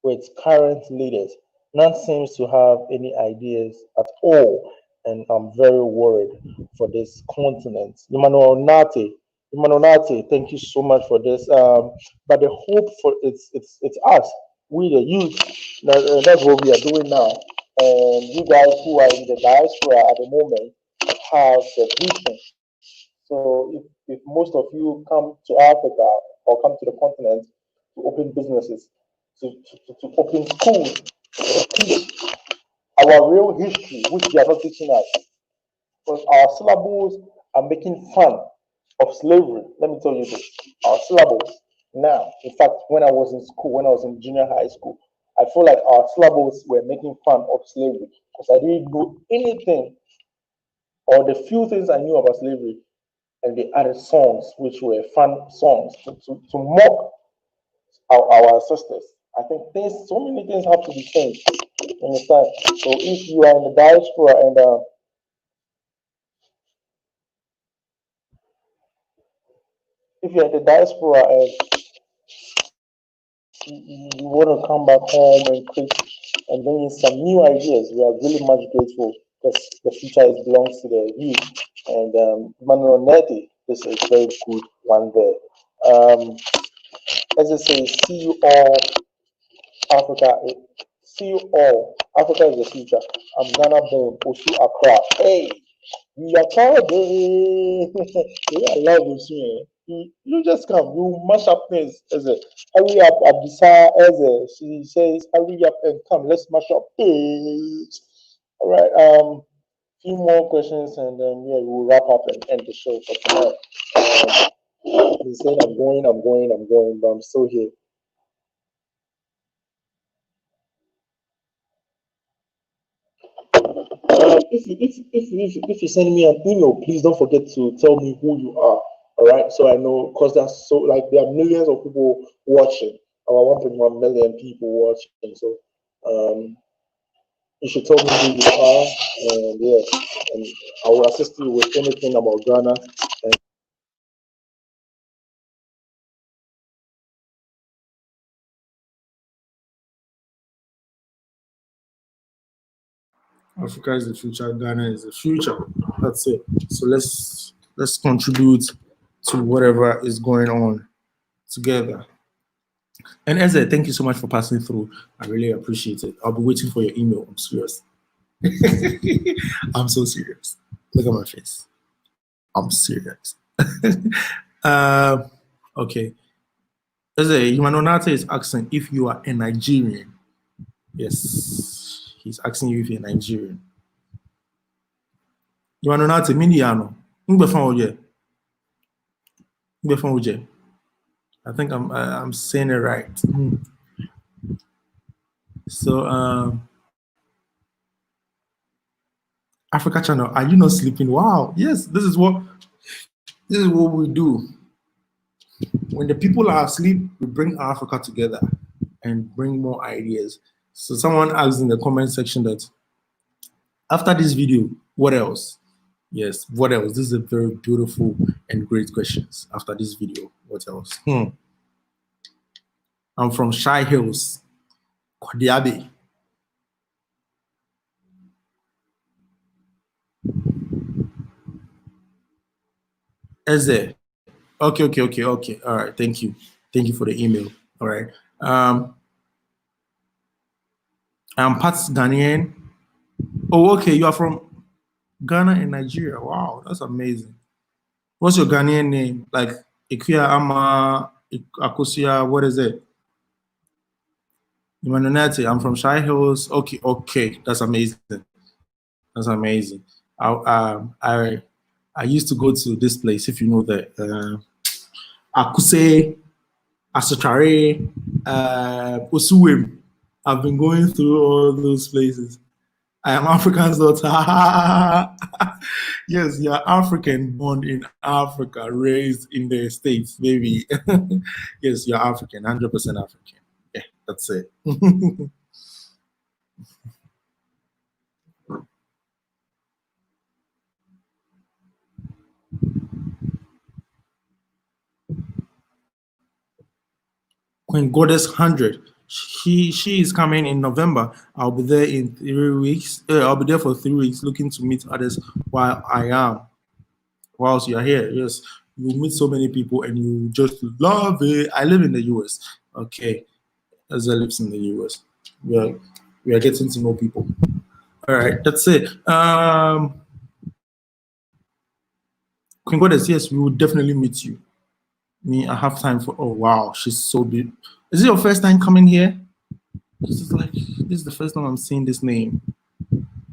with current leaders. None seems to have any ideas at all, and I'm very worried for this continent. Emmanuel Nate, thank you so much for this. But the hope for it's us, we the youth. That's what we are doing now. And you guys who are in the diaspora at the moment have the vision. So if most of you come to Africa or come to the continent to open businesses, to open schools, to teach our real history, which they are not teaching us. Because our syllables are making fun of slavery. Let me tell you this. Our syllables now, in fact, when I was in school, when I was in junior high school, I feel like our syllables were making fun of slavery because I didn't know anything, or the few things I knew about slavery, and they added songs which were fun songs to mock our ancestors. I think so many things have to be changed. Understand? So if you are in the diaspora and if you're in the diaspora and you want to come back home and create and bring in some new ideas, we are really much grateful because the future belongs to the youth. And Manuel Neti, this is a very good one there. As I say, see you all, Africa. See you all. Africa is the future. I'm Ghana born, Osu Accra. Hey, we are coming. I love Osu. You just come. You mash up things. As a hurry up, Abisa. As she says, hurry up and come. Let's mash up. All right. Few more questions, and then we'll wrap up and end the show for tonight. He said, I'm going, but I'm still here. If you send me an email, please don't forget to tell me who you are. All right, so I know, because there's so like there are millions of people watching, about 1.1 million people watching. So you should tell me who you are, and and I will assist you with anything about Ghana. And Africa is the future, Ghana is the future. That's it. So let's contribute to whatever is going on together. And Eze, thank you so much for passing through. I really appreciate it. I'll be waiting for your email. I'm serious. I'm so serious. Look at my face. I'm serious. Okay. Eze, Yumanonate is asking if you are a Nigerian. Yes. He's asking you if you're Nigerian. Yumanonate, Mindiano. I think I'm saying it right. So Africa Channel, are you not sleeping? Wow, yes, this is what we do. When the people are asleep, we bring Africa together and bring more ideas. So someone asked in the comment section that after this video, what else? Yes, what else? This is a very beautiful and great questions. After this video, what else? I'm from Shy Hills, Kwadiabe. Eze. Okay. All right, thank you. Thank you for the email. All right. I'm Pat Ghanaian. Oh, okay. You are from Ghana and Nigeria. Wow, that's amazing. What's your Ghanaian name? Like Ikuya Ama Akosia, what is it? Imanonati, I'm from Shy Hills. Okay, that's amazing. That's amazing. I used to go to this place, if you know that. Akuse, Asotare, Osuwem. I've been going through all those places. I am African's daughter. Yes, you're African, born in Africa, raised in the States, baby. Yes, you're African, 100% African. Yeah, that's it. Queen Goddess 100. She is coming in November. I'll be there in 3 weeks. I'll be there for 3 weeks, looking to meet others while I am. Whilst you're here, yes, you meet so many people and you just love it. I live in the US. Okay, Ezra lives in the US. We are getting to know people. All right, that's it. Queen Goddess, yes, we will definitely meet you. Me, I have time for. Oh wow, she's so big. Is it your first time coming here? This is the first time I'm seeing this name.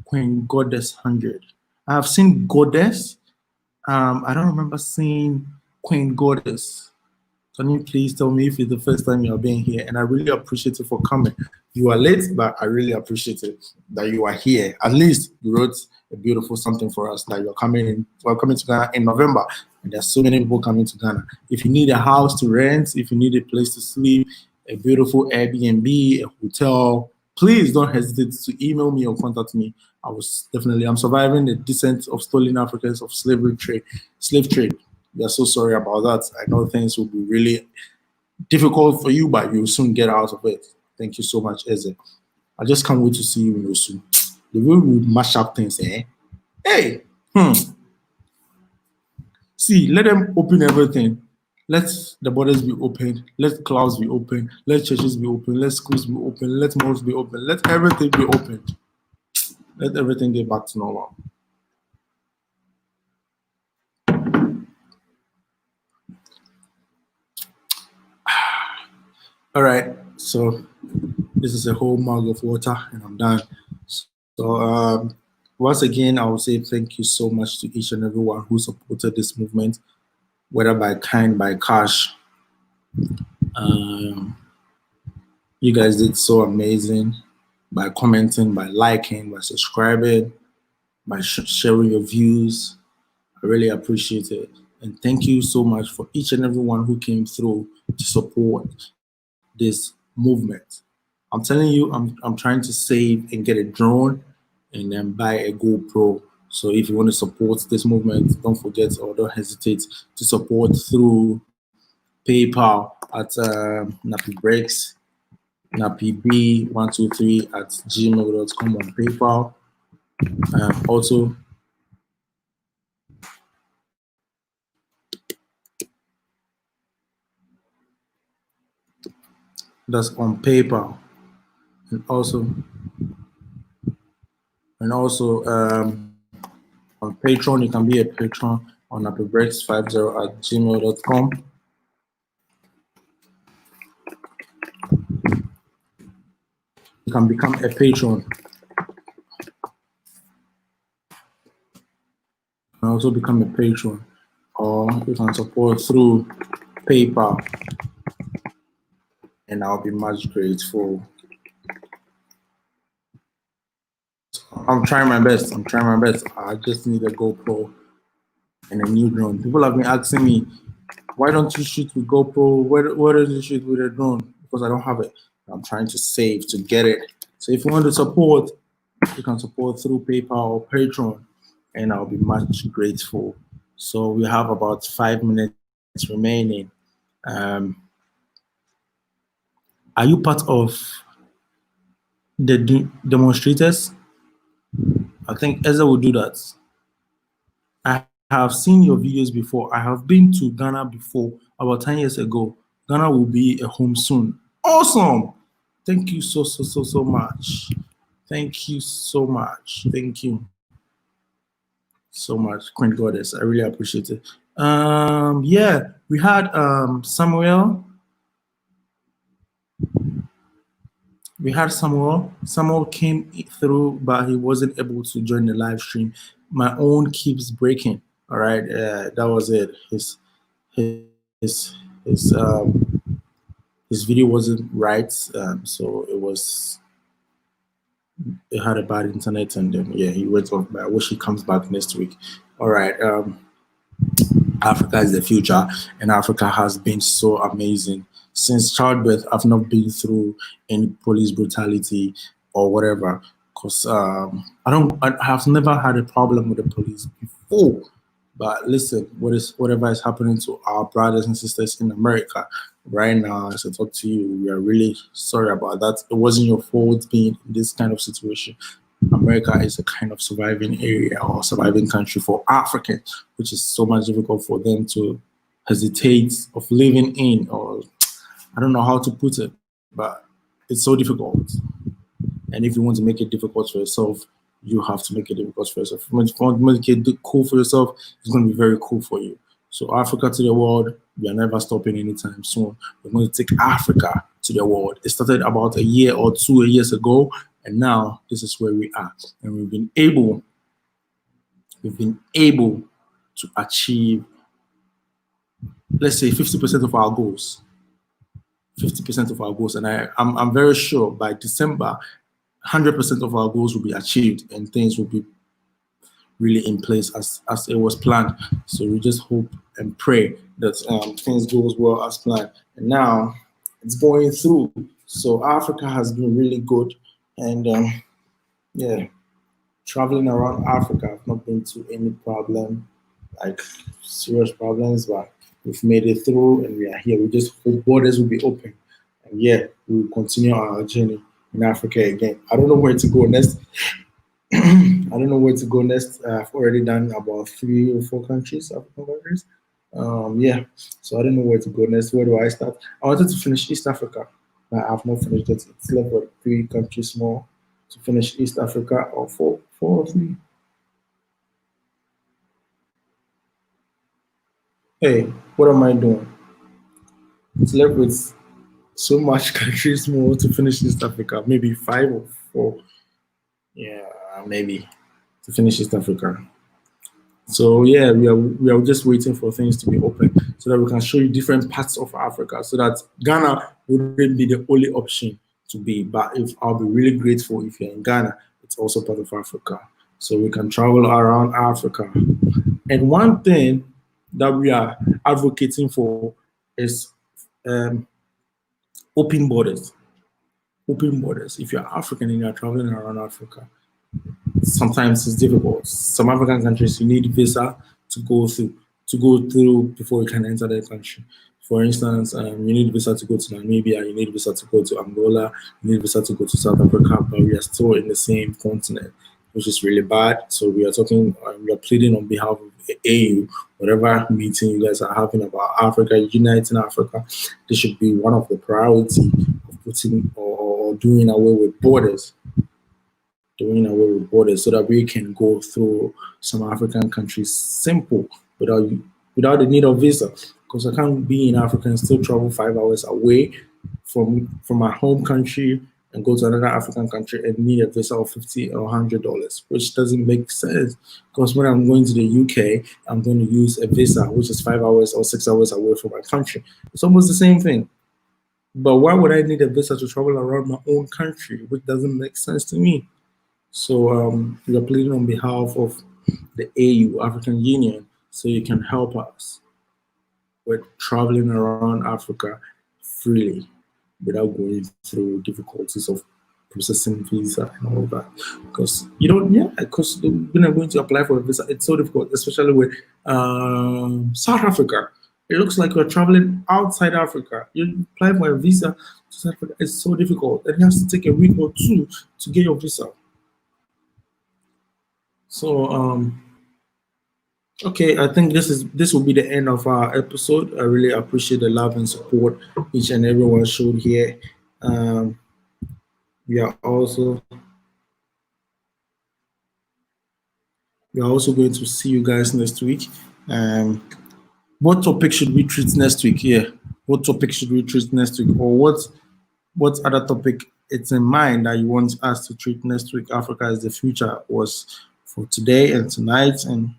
Queen Goddess 100. I have seen Goddess. I don't remember seeing Queen Goddess. Can you please tell me if it's the first time you are being here? And I really appreciate it for coming. You are late, but I really appreciate it that you are here. At least you wrote a beautiful something for us that you're coming in. We're coming to Ghana in November. And there's so many people coming to Ghana. If you need a house to rent, if you need a place to sleep, a beautiful Airbnb, a hotel, please don't hesitate to email me or contact me. I'm surviving the descent of stolen Africans of slave trade. We are so sorry about that. I know things will be really difficult for you, but you'll soon get out of it. Thank you so much, Eze. I just can't wait to see you real soon. The way we mash up things, eh? Hey, See, let them open everything. Let the borders be open. Let clouds be open. Let churches be open. Let schools be open. Let malls be open. Let everything be open. Let everything get back to normal. All right, so this is a whole mug of water and I'm done. So once again, I will say thank you so much to each and everyone who supported this movement, whether by kind, by cash. You guys did so amazing by commenting, by liking, by subscribing, by sharing your views. I really appreciate it. And thank you so much for each and everyone who came through to support this movement. I'm telling you, I'm trying to save and get a drone and then buy a GoPro. So if you want to support this movement, don't forget or don't hesitate to support through PayPal at NappyBreaks, NappyB123 at gmail.com on PayPal. Also, that's on PayPal, and also on Patreon. You can be a patron on NappyBreaks50 at gmail.com. You can become a patron. And also become a patron, or you can support through PayPal, and I'll be much grateful. I'm trying my best. I just need a GoPro and a new drone. People have been asking me, why don't you shoot with GoPro? Why don't you shoot with a drone? Because I don't have it. I'm trying to save to get it. So if you want to support, you can support through PayPal or Patreon, and I'll be much grateful. So we have about 5 minutes remaining. Are you part of the demonstrators? I think Ezra will do that. I have seen your videos before. I have been to Ghana before, about 10 years ago. Ghana will be a home soon. Awesome. Thank you so much. Thank you so much. Thank you so much, Queen Goddess. I really appreciate it. Yeah, we had Samuel. We had Samuel. Samuel came through, but he wasn't able to join the live stream. My own keeps breaking. All right, that was it. His video wasn't right, so it had a bad internet, and then yeah, he went off. But I wish he comes back next week. All right, Africa is the future, and Africa has been so amazing. Since childbirth, I've not been through any police brutality or whatever, because I have never had a problem with the police before. But listen, whatever is happening to our brothers and sisters in America right now, as I talk to you, we are really sorry about that. It wasn't your fault being in this kind of situation. America is a kind of surviving area or surviving country for Africans, which is so much difficult for them to hesitate of living in, or I don't know how to put it, but it's so difficult. And if you want to make it difficult for yourself, you have to make it difficult for yourself. If you want to make it cool for yourself, it's going to be very cool for you. So Africa to the world, we are never stopping anytime soon. We're going to take Africa to the world. It started about a year or 2 years ago, and now this is where we are. And we've been able to achieve, let's say, 50% of our goals. 50% of our goals. And I'm very sure by December, 100% of our goals will be achieved and things will be really in place as it was planned. So we just hope and pray that things goes well as planned. And now it's going through. So Africa has been really good, and yeah, traveling around Africa, I've not been to any problem, like serious problems, but we've made it through and we are here. We just hope borders will be open. And yeah, we will continue our journey in Africa again. I don't know where to go next. I don't know where to go next. I've already done about 3 or 4 countries, African countries. Yeah, so I don't know where to go next. Where do I start? I wanted to finish East Africa, but I've not finished it. It's left for 3 countries more to finish East Africa, or 4 or 3. Hey, what am I doing? It's left with so much countries more to finish East Africa. Maybe 5 or 4. Yeah, maybe to finish East Africa. So yeah, we are just waiting for things to be open so that we can show you different parts of Africa, so that Ghana wouldn't be the only option to be. But if I'll be really grateful if you're in Ghana, it's also part of Africa. So we can travel around Africa. And one thing that we are advocating for is open borders. Open borders. If you're African and you're traveling around Africa, sometimes it's difficult. Some African countries you need visa to go through before you can enter the country. For instance, you need visa to go to Namibia, you need visa to go to Angola, you need visa to go to South Africa, but we are still in the same continent, which is really bad. So we are talking, we are pleading on behalf of the AU, whatever meeting you guys are having about Africa, uniting Africa, this should be one of the priority of putting or doing away with borders. Doing away with borders so that we can go through some African countries simple without the need of visa. Because I can't be in Africa and still travel 5 hours away from my home country and go to another African country and need a visa of $50 or $100, which doesn't make sense. Because when I'm going to the UK, I'm going to use a visa which is 5 hours or 6 hours away from my country. It's almost the same thing. But why would I need a visa to travel around my own country, which doesn't make sense to me? So we are pleading on behalf of the AU, African Union, so you can help us with traveling around Africa freely without going through difficulties of processing visa and all that. Because because when I'm going to apply for a visa, it's so difficult, especially with South Africa. It looks like you're traveling outside Africa. You apply for a visa to South Africa, it's so difficult. It has to take a week or 2 to get your visa. So okay, I think this will be the end of our episode. I really appreciate the love and support each and everyone showed here. We are also going to see you guys next week. What topic should we treat next week? Yeah, what topic should we treat next week, or what other topic it's in mind that you want us to treat next week? Africa is the future was for today and tonight, and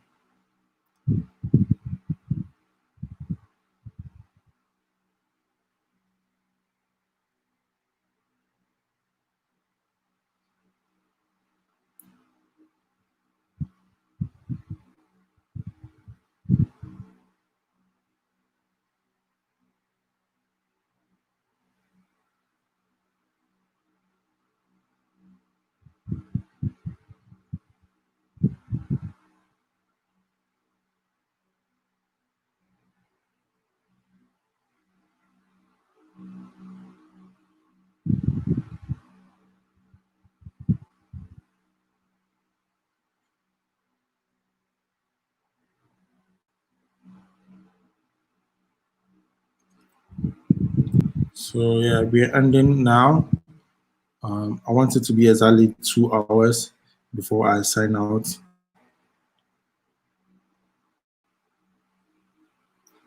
so yeah, we're ending now. I want it to be exactly 2 hours before I sign out.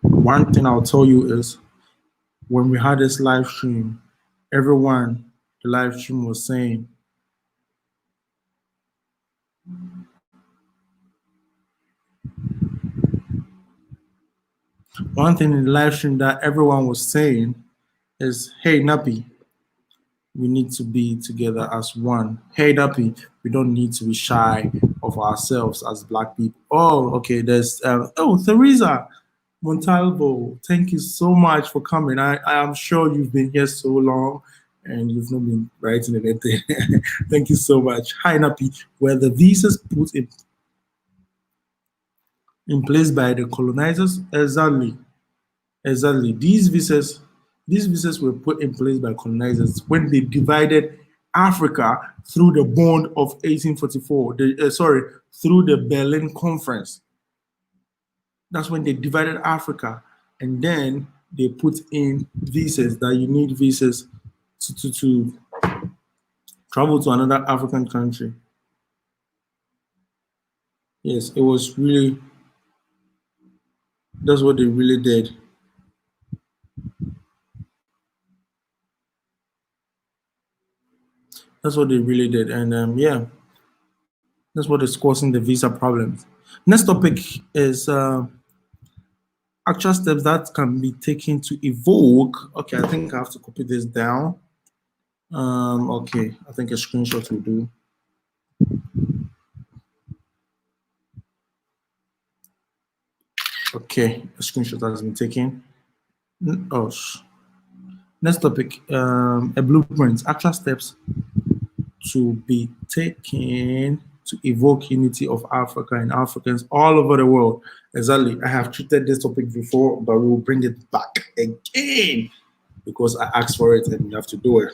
One thing I'll tell you is, when we had this live stream, everyone, the live stream was saying, one thing in the live stream that everyone was saying is, hey, Nappy, we need to be together as one. Hey, Nappy, we don't need to be shy of ourselves as Black people. Oh, okay. There's Theresa Montalvo. Thank you so much for coming. I am sure you've been here so long and you've not been writing anything. Thank you so much. Hi, Napi. Were the visas put in place by the colonizers? Exactly. Exactly. These visas were put in place by colonizers when they divided Africa through the bond of 1844. Through the Berlin Conference. That's when they divided Africa, and then they put in visas that you need visas to travel to another African country. Yes, it was really, that's what they really did. That's what they really did. And yeah, that's what is causing the visa problems. Next topic is actual steps that can be taken to evoke. Okay, I think I have to copy this down. Okay, I think a screenshot will do. Okay, a screenshot has been taken. Oh, next topic, a blueprint, actual steps to be taken to evoke unity of Africa and Africans all over the world. Exactly, I have treated this topic before, but we will bring it back again because I asked for it and we have to do it.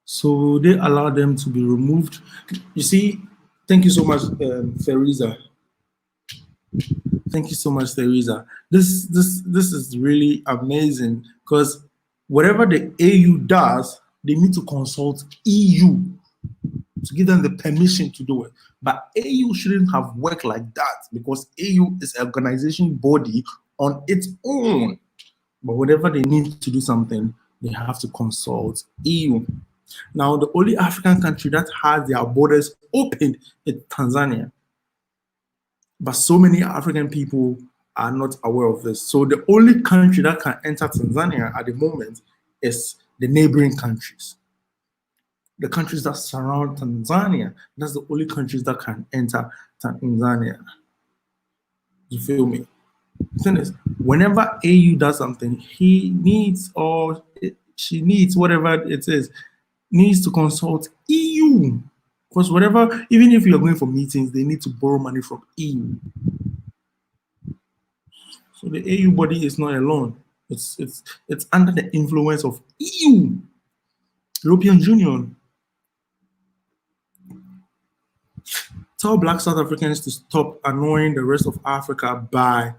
So they allow them to be removed. You see, thank you so much, Theresa. Thank you so much, Theresa. This is really amazing because whatever the AU does, they need to consult EU to give them the permission to do it. But AU shouldn't have worked like that because AU is an organization body on its own. But whenever they need to do something, they have to consult EU. Now, the only African country that has their borders opened is Tanzania. But so many African people are not aware of this. So the only country that can enter Tanzania at the moment is the neighboring countries. The countries that surround Tanzania, that's the only countries that can enter Tanzania. You feel me? The thing is, whenever AU does something, he needs or she needs, whatever it is, needs to consult EU. Because whatever, even if you're going for meetings, they need to borrow money from EU. So the AU body is not alone. It's under the influence of EU, European Union. Tell Black South Africans to stop annoying the rest of Africa by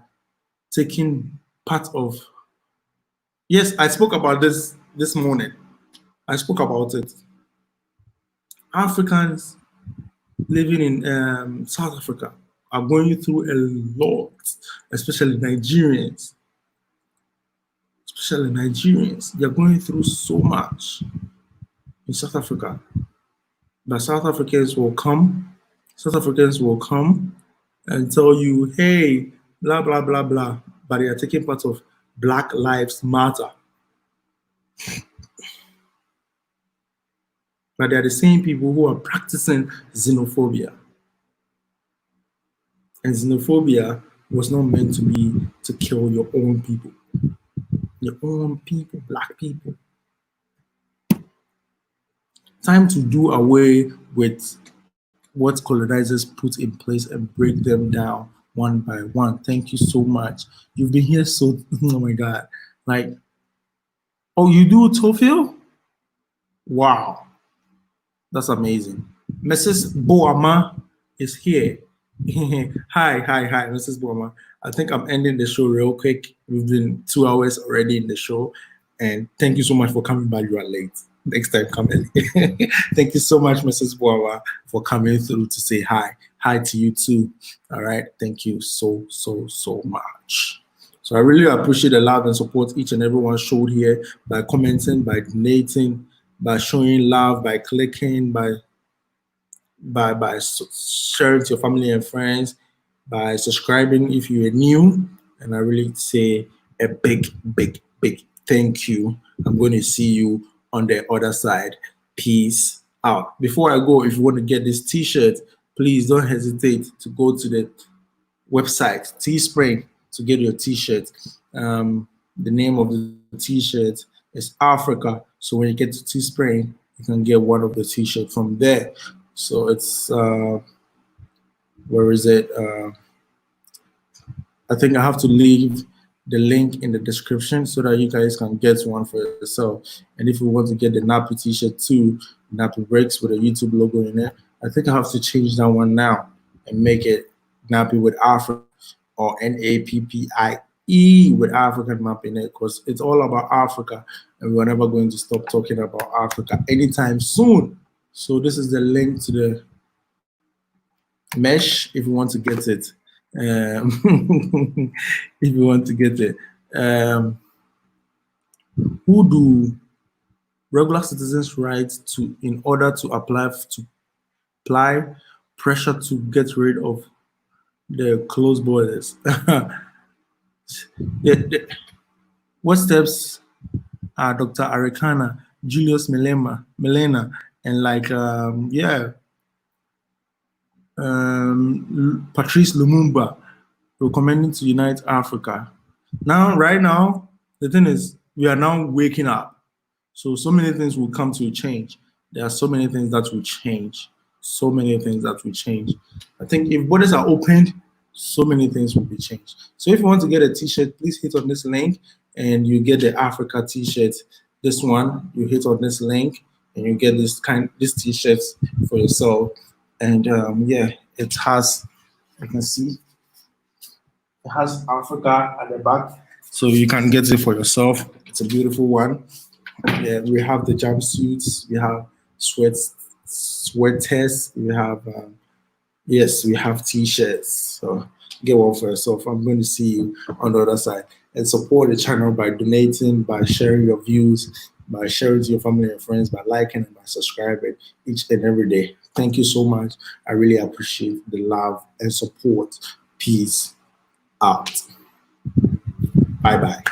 taking part of. Yes, I spoke about this morning. I spoke about it. Africans living in South Africa are going through a lot, especially Nigerians. They're going through so much in South Africa. But South Africans will come and tell you, hey, blah, blah, blah, blah. But they are taking part of Black Lives Matter. But they are the same people who are practicing xenophobia. And xenophobia was not meant to be to kill your own people. Your own people, Black people. Time to do away with what colonizers put in place and break them down one by one. Thank you so much. You've been here so, oh my God. Like, oh, you do, Tofil? Wow. That's amazing. Mrs. Boama is here. Hi, Mrs. Boama. I think I'm ending the show real quick. We've been 2 hours already in the show. And thank you so much for coming by. You are late. Next time, come early. Thank you so much, Mrs. Boama, for coming through to say hi. Hi to you too. All right. Thank you so much. So I really appreciate the love and support each and everyone showed here by commenting, by donating, by showing love, by clicking, by sharing to your family and friends, by subscribing if you are new. And I really say a big thank you. I'm going to see you on the other side. Peace out. Before I go, if you want to get this t-shirt, please don't hesitate to go to the website Teespring to get your t-shirt. The name of the t-shirt is Africa. So when you get to Teespring, you can get one of the t-shirts from there. So it's where is it? I think I have to leave the link in the description so that you guys can get one for yourself. And if you want to get the Nappy t-shirt too, Nappy Breaks with a YouTube logo in it, I think I have to change that one now and make it Nappy with Africa or NAPPIE with African map in it, because it's all about Africa and we're never going to stop talking about Africa anytime soon. So this is the link to the mesh if you want to get it. If you want to get it. Who do regular citizens right to in order to apply pressure to get rid of the closed borders? What steps are Dr. Arikana, Julius Melena, and like Patrice Lumumba recommending to unite Africa? Now, right now, the thing is, we are now waking up. So many things will come to a change. There are so many things that will change. So many things that will change. I think if borders are opened, so many things will be changed. So if you want to get a t-shirt, please hit on this link and you get the Africa t-shirt. This one, you hit on this link and you get this t-shirt for yourself. And yeah, it has, you can see, it has Africa at the back, so you can get it for yourself. It's a beautiful one. Yeah, we have the jumpsuits, we have sweaters, we have yes, we have t-shirts. So get one for yourself. I'm going to see you on the other side. And support the channel by donating, by sharing your views, by sharing to your family and friends, by liking and by subscribing each and every day. Thank you so much. I really appreciate the love and support. Peace out. Bye-bye.